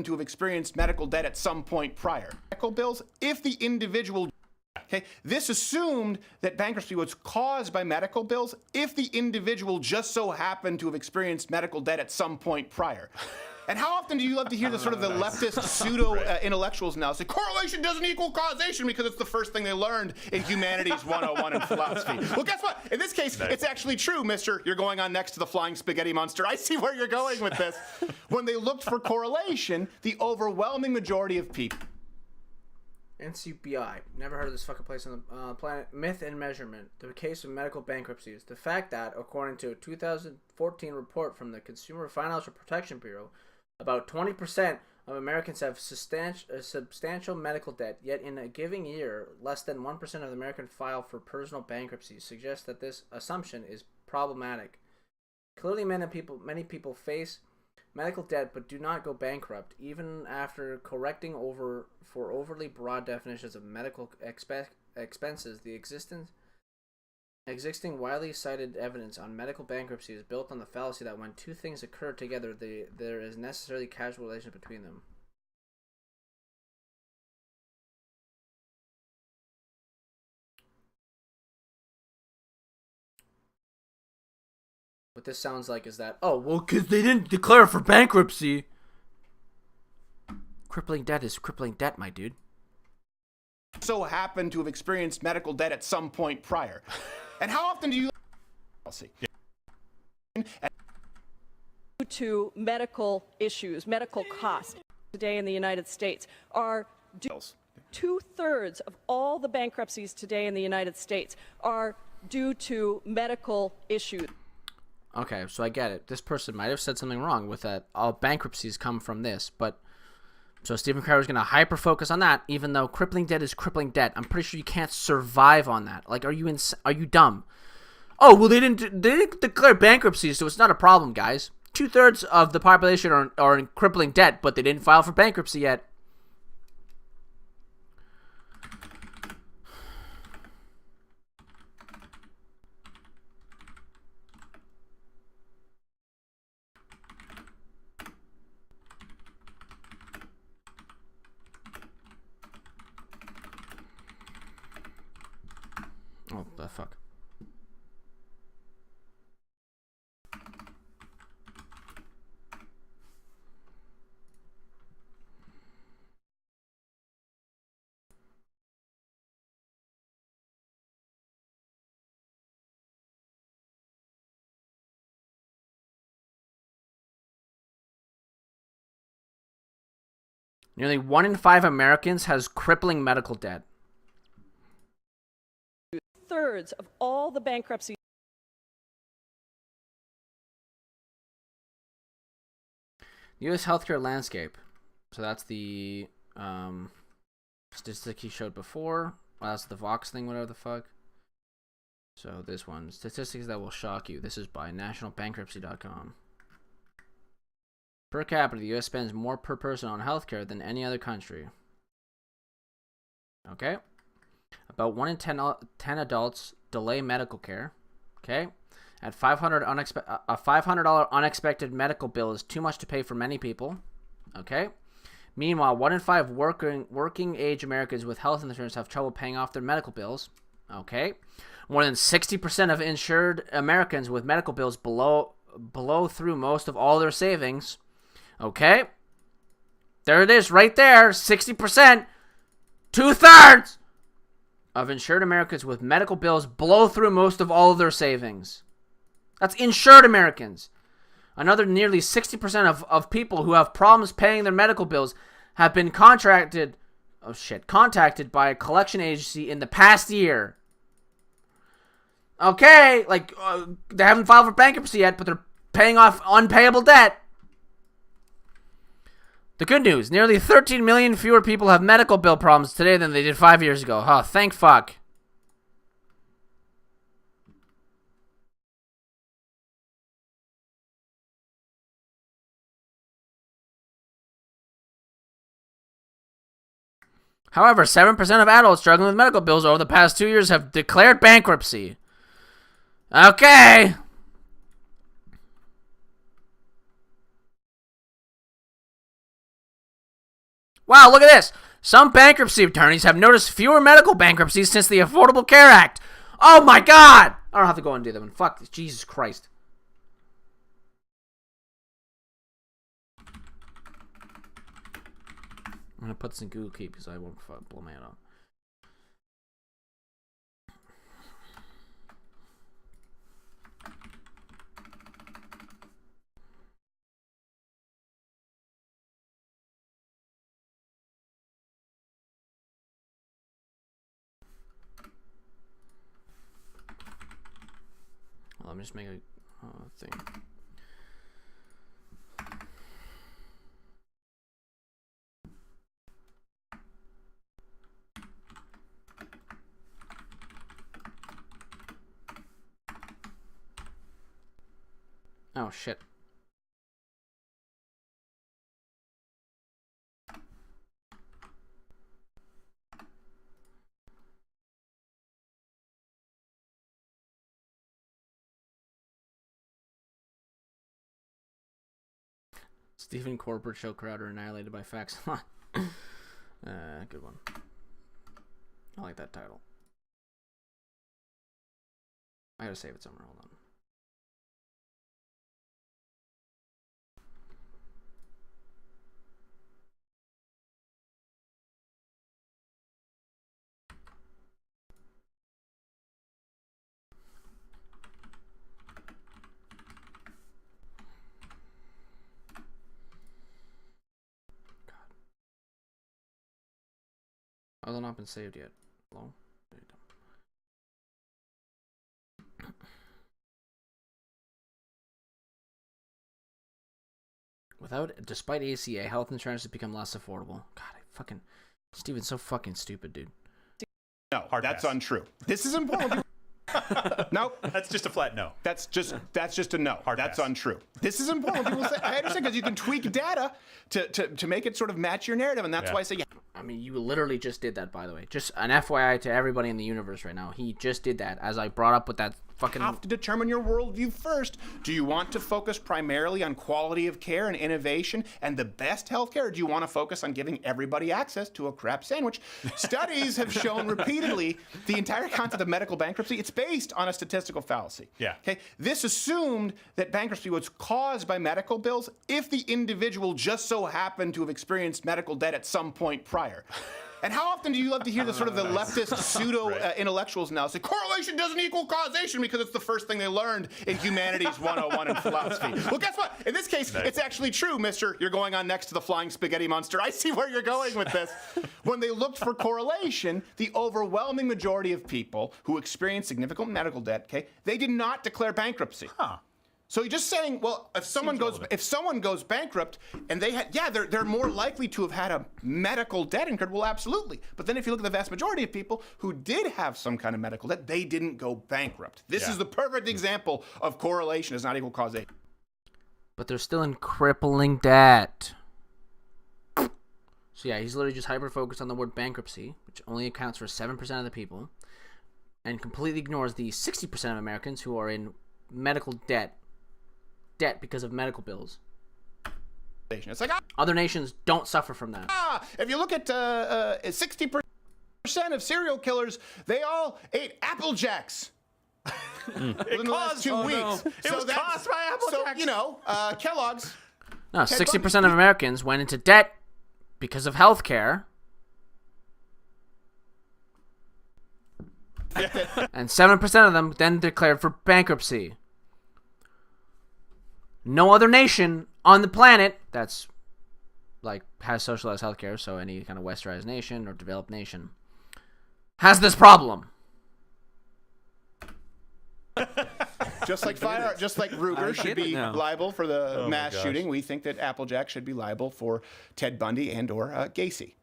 to have experienced medical debt at some point prior? Medical bills, if the individual... Okay, this assumed that bankruptcy was caused by medical bills if the individual just so happened to have experienced medical debt at some point prior. And how often do you love to hear the sort of the leftist pseudo-intellectuals now say correlation doesn't equal causation, because it's the first thing they learned in Humanities 101 and philosophy? Well, guess what? In this case, it's actually true, mister. You're going on next to the flying spaghetti monster. I see where you're going with this. When they looked for correlation, the overwhelming majority of people... NCBI. Never heard of this fucking place on the planet. Myth and measurement. The case of medical bankruptcies. The fact that, according to a 2014 report from the Consumer Financial Protection Bureau, about 20% of Americans have substantial medical debt, yet in a given year, less than 1% of Americans file for personal bankruptcy, suggests that this assumption is problematic. Clearly, many people face medical debt but do not go bankrupt, even after correcting for overly broad definitions of medical expenses. The existing widely cited evidence on medical bankruptcy is built on the fallacy that when two things occur together, there is necessarily causal relation between them. What this sounds like is that, oh, well, because they didn't declare for bankruptcy. Crippling debt is crippling debt, my dude. So happened to have experienced medical debt at some point prior. And how often do you... Due to medical issues, medical costs today in the United States are due... 2/3 of all the bankruptcies today in the United States are due to medical issues. Okay, so I get it. This person might have said something wrong with that. All bankruptcies come from this, but... So Stephen Crowder's going to hyper-focus on that, even though crippling debt is crippling debt. I'm pretty sure you can't survive on that. Like, are you dumb? Oh, well, they didn't declare bankruptcy, so it's not a problem, guys. 2/3 of the population are in crippling debt, but they didn't file for bankruptcy yet. Oh, the fuck. Nearly 1 in 5 Americans has crippling medical debt. 2/3 of all the bankruptcies. U.S. healthcare landscape. So that's the statistic he showed before. Well, that's the Vox thing, whatever the fuck. So this one, statistics that will shock you. This is by nationalbankruptcy.com. Per capita, the U.S. spends more per person on healthcare than any other country. Okay. About 1 in 10 adults delay medical care. Okay. At a $500 unexpected medical bill is too much to pay for many people. Okay. Meanwhile, 1 in 5 working age Americans with health insurance have trouble paying off their medical bills. Okay. More than 60% of insured Americans with medical bills blow through most of all their savings. Okay. There it is right there. 60%. 2/3. of insured Americans with medical bills blow through most of all of their savings. That's insured Americans. Another nearly 60% of people who have problems paying their medical bills have been contacted by a collection agency in the past year. Okay, like, they haven't filed for bankruptcy yet, but they're paying off unpayable debt. The good news, nearly 13 million fewer people have medical bill problems today than they did 5 years ago. Huh, thank fuck. However, 7% of adults struggling with medical bills over the past 2 years have declared bankruptcy. Okay. Wow, look at this. Some bankruptcy attorneys have noticed fewer medical bankruptcies since the Affordable Care Act. Oh my God! I don't have to go and do that one. Fuck this. Jesus Christ. I'm going to put this in Google Keep because I won't blow my head off. Let me just make a thing. Oh shit. Stephen Corporate Show Crowder annihilated by facts. Good one. I like that title. I gotta save it somewhere. Hold on. Oh, they've not been saved yet. Hello? There you go. Despite ACA, health insurance has become less affordable. God, Steven's so fucking stupid, dude. No, that's untrue. This is important. Nope. That's just a flat no. That's just a no. That's untrue. This is important. People say, I understand, because you can tweak data to make it sort of match your narrative, and that's why I say yeah. I mean, you literally just did that, by the way. Just an FYI to everybody in the universe right now. He just did that, as I brought up with that fucking... You have to determine your worldview first. Do you want to focus primarily on quality of care and innovation and the best healthcare, or do you want to focus on giving everybody access to a crap sandwich? Studies have shown repeatedly the entire concept of medical bankruptcy, it's based on a statistical fallacy. Yeah. Okay. This assumed that bankruptcy was caused by medical bills if the individual just so happened to have experienced medical debt at some point prior. And how often do you love to hear the sort of the leftist pseudo intellectuals now say correlation doesn't equal causation because it's the first thing they learned in humanities 101 and philosophy? Well, guess what? In this case, it's actually true, mister. You're going on next to the flying spaghetti monster. I see where you're going with this. When they looked for correlation, the overwhelming majority of people who experienced significant medical debt, okay, they did not declare bankruptcy. Huh. So you're just saying, well, if someone goes bankrupt and they had, they're more likely to have had a medical debt incurred. Well, absolutely. But then if you look at the vast majority of people who did have some kind of medical debt, they didn't go bankrupt. This is the perfect example of correlation is not equal causation. But they're still in crippling debt. So yeah, he's literally just hyper-focused on the word bankruptcy, which only accounts for 7% of the people, and completely ignores the 60% of Americans who are in medical debt because of medical bills. It's like other nations don't suffer from that. If you look at 60% of serial killers, they all ate Apple Jacks. In the last 2 weeks. No. It was caused by Apple Jacks. So, you know, Kellogg's. No, 60% of Americans went into debt because of health care. And 7% of them then declared for bankruptcy. No other nation on the planet that's like has socialized healthcare, so any kind of westernized nation or developed nation, has this problem. Just like Ruger should be liable for the mass shooting, we think that Applejack should be liable for Ted Bundy and/or Gacy.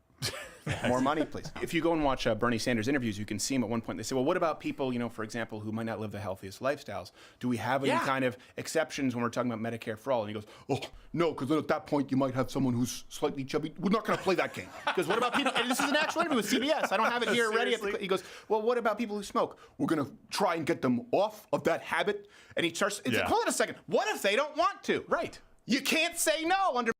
More money, please. If you go and watch Bernie Sanders interviews, you can see him at one point. They say, well, what about people, for example, who might not live the healthiest lifestyles? Do we have any kind of exceptions when we're talking about Medicare for all? And he goes, oh, no, because then at that point you might have someone who's slightly chubby. We're not going to play that game. Because what about people, and this is an actual interview with CBS. I don't have it here ready. He goes, well, what about people who smoke? We're going to try and get them off of that habit. And he starts, hold on a second. What if they don't want to? Right. You can't say no under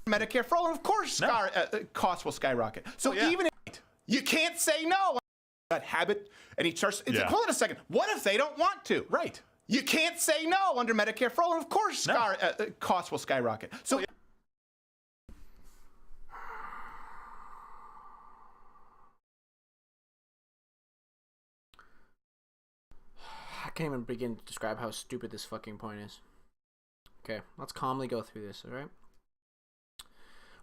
Medicare for all, and of course, costs will skyrocket. So even if you can't say no, that habit, and he starts. Hold on a second. What if they don't want to? Right. You can't say no under Medicare for all, and of course, costs will skyrocket. So. I can't even begin to describe how stupid this fucking point is. Okay, let's calmly go through this, alright?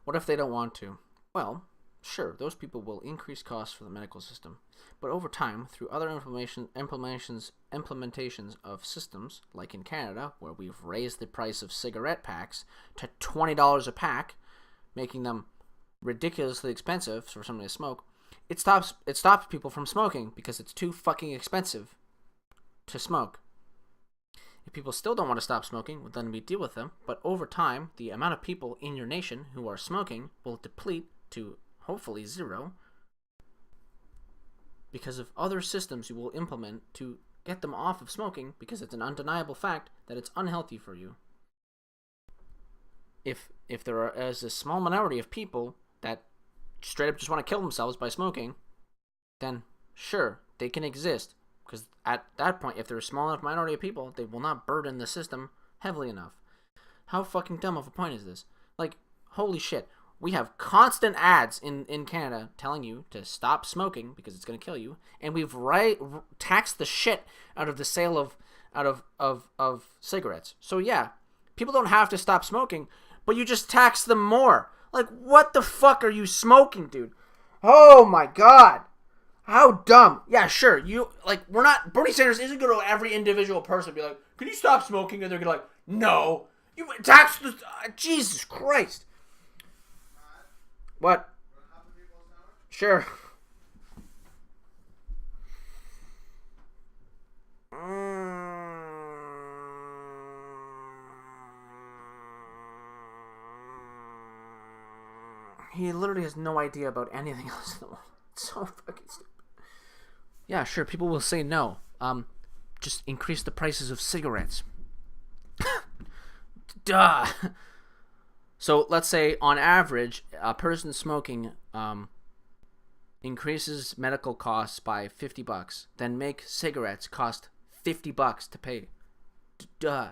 What if they don't want to? Well, sure, those people will increase costs for the medical system, but over time, through other implementations of systems, like in Canada, where we've raised the price of cigarette packs to $20 a pack, making them ridiculously expensive for somebody to smoke, it stops people from smoking because it's too fucking expensive to smoke. If people still don't want to stop smoking, well, then we deal with them. But over time, the amount of people in your nation who are smoking will deplete to hopefully zero because of other systems you will implement to get them off of smoking, because it's an undeniable fact that it's unhealthy for you. If there is a small minority of people that straight up just want to kill themselves by smoking, then sure, they can exist. Because at that point, if there's a small enough minority of people, they will not burden the system heavily enough. How fucking dumb of a point is this? Like, holy shit. We have constant ads in Canada telling you to stop smoking because it's going to kill you. And we've taxed the shit out of the sale of cigarettes. So yeah, people don't have to stop smoking, but you just tax them more. Like, what the fuck are you smoking, dude? Oh my god. How dumb. Yeah, sure. Bernie Sanders isn't going to every individual person be like, can you stop smoking? And they're going to like, no. You tax the... Jesus Christ. What? Sure. He literally has no idea about anything else in the world. It's so fucking stupid. Yeah, sure, people will say no. Just increase the prices of cigarettes. Duh. So let's say on average, a person smoking increases medical costs by $50. Then make cigarettes cost $50 to pay. Duh.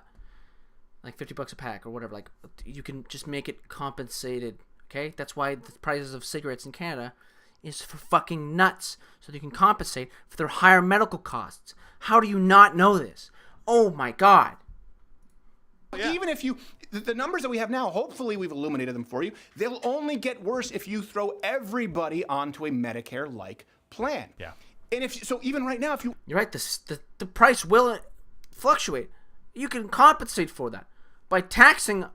Like $50 a pack or whatever. Like, you can just make it compensated. Okay, that's why the prices of cigarettes in Canada is for fucking nuts, so they can compensate for their higher medical costs. How do you not know this? Oh my god. Yeah. Even if the numbers that we have now, hopefully we've illuminated them for you, they'll only get worse if you throw everybody onto a Medicare-like plan. Yeah. And even right now, You're right, the price will fluctuate. You can compensate for that by taxing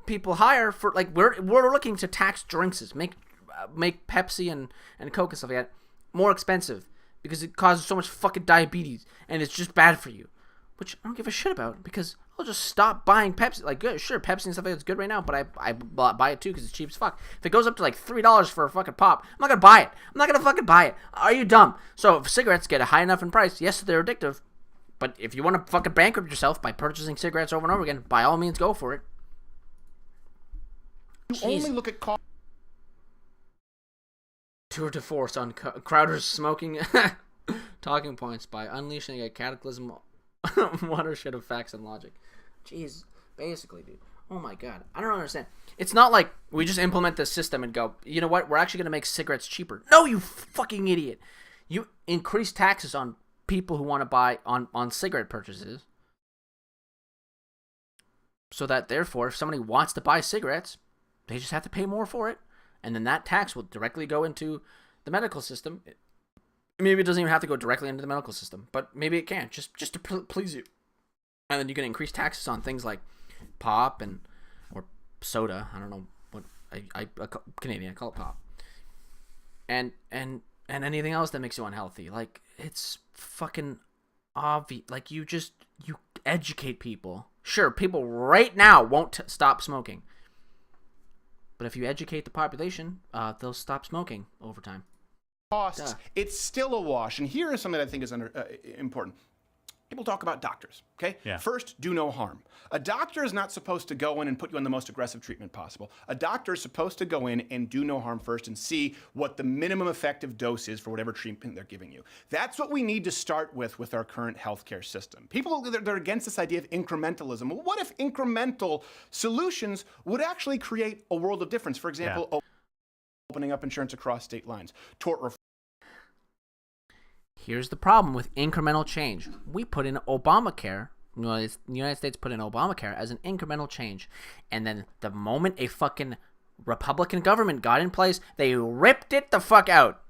people higher for, like, we're looking to tax drinks, make Pepsi and Coke and stuff like that more expensive because it causes so much fucking diabetes and it's just bad for you, which I don't give a shit about because I'll just stop buying Pepsi. Like, good, sure, Pepsi and stuff like that's good right now, but I buy it too because it's cheap as fuck. If it goes up to like $3 for a fucking pop, I'm not gonna buy it. I'm not gonna fucking buy it. Are you dumb? So if cigarettes get high enough in price, yes, they're addictive, but if you want to fucking bankrupt yourself by purchasing cigarettes over and over again, by all means, go for it. You only look at cost. Tour de force on Crowder's smoking talking points by unleashing a cataclysm watershed of facts and logic. Jeez, basically, dude. Oh my god, I don't understand. It's not like we just implement this system and go, you know what, we're actually going to make cigarettes cheaper. No, you fucking idiot. You increase taxes on people who want to buy on cigarette purchases, so that therefore if somebody wants to buy cigarettes, they just have to pay more for it, and then that tax will directly go into the medical system. Maybe it doesn't even have to go directly into the medical system, but maybe it can, just to please you. And then you can increase taxes on things like pop or soda. I don't know what I Canadian, I call it pop. And anything else that makes you unhealthy. Like, it's fucking obvious. Like, you educate people. Sure, people right now won't stop smoking. But if you educate the population, they'll stop smoking over time. Costs, it's still a wash. And here is something that I think is important. People talk about doctors, okay? Yeah. First, do no harm. A doctor is not supposed to go in and put you on the most aggressive treatment possible. A doctor is supposed to go in and do no harm first and see what the minimum effective dose is for whatever treatment they're giving you. That's what we need to start with our current healthcare system. People, they're against this idea of incrementalism. Well, what if incremental solutions would actually create a world of difference? For example, opening up insurance across state lines, tort reform. Here's the problem with incremental change. We put in Obamacare. The United States put in Obamacare as an incremental change. And then the moment a fucking Republican government got in place, they ripped it the fuck out.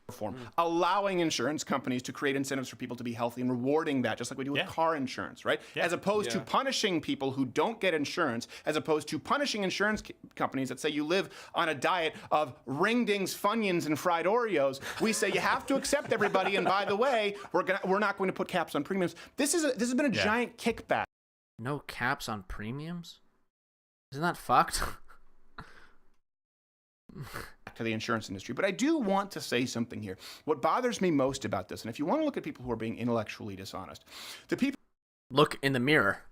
Reform, allowing insurance companies to create incentives for people to be healthy and rewarding that, just like we do with car insurance, right? As opposed to punishing people who don't get insurance, as opposed to punishing insurance companies that say you live on a diet of ring-dings, Funyuns, and fried Oreos. We say you have to accept everybody, and by the way, we're not going to put caps on premiums. This has been a giant kickback. No caps on premiums? Isn't that fucked? To the insurance industry. But I do want to say something here. What bothers me most about this, and if you want to look at people who are being intellectually dishonest, the people... Look in the mirror.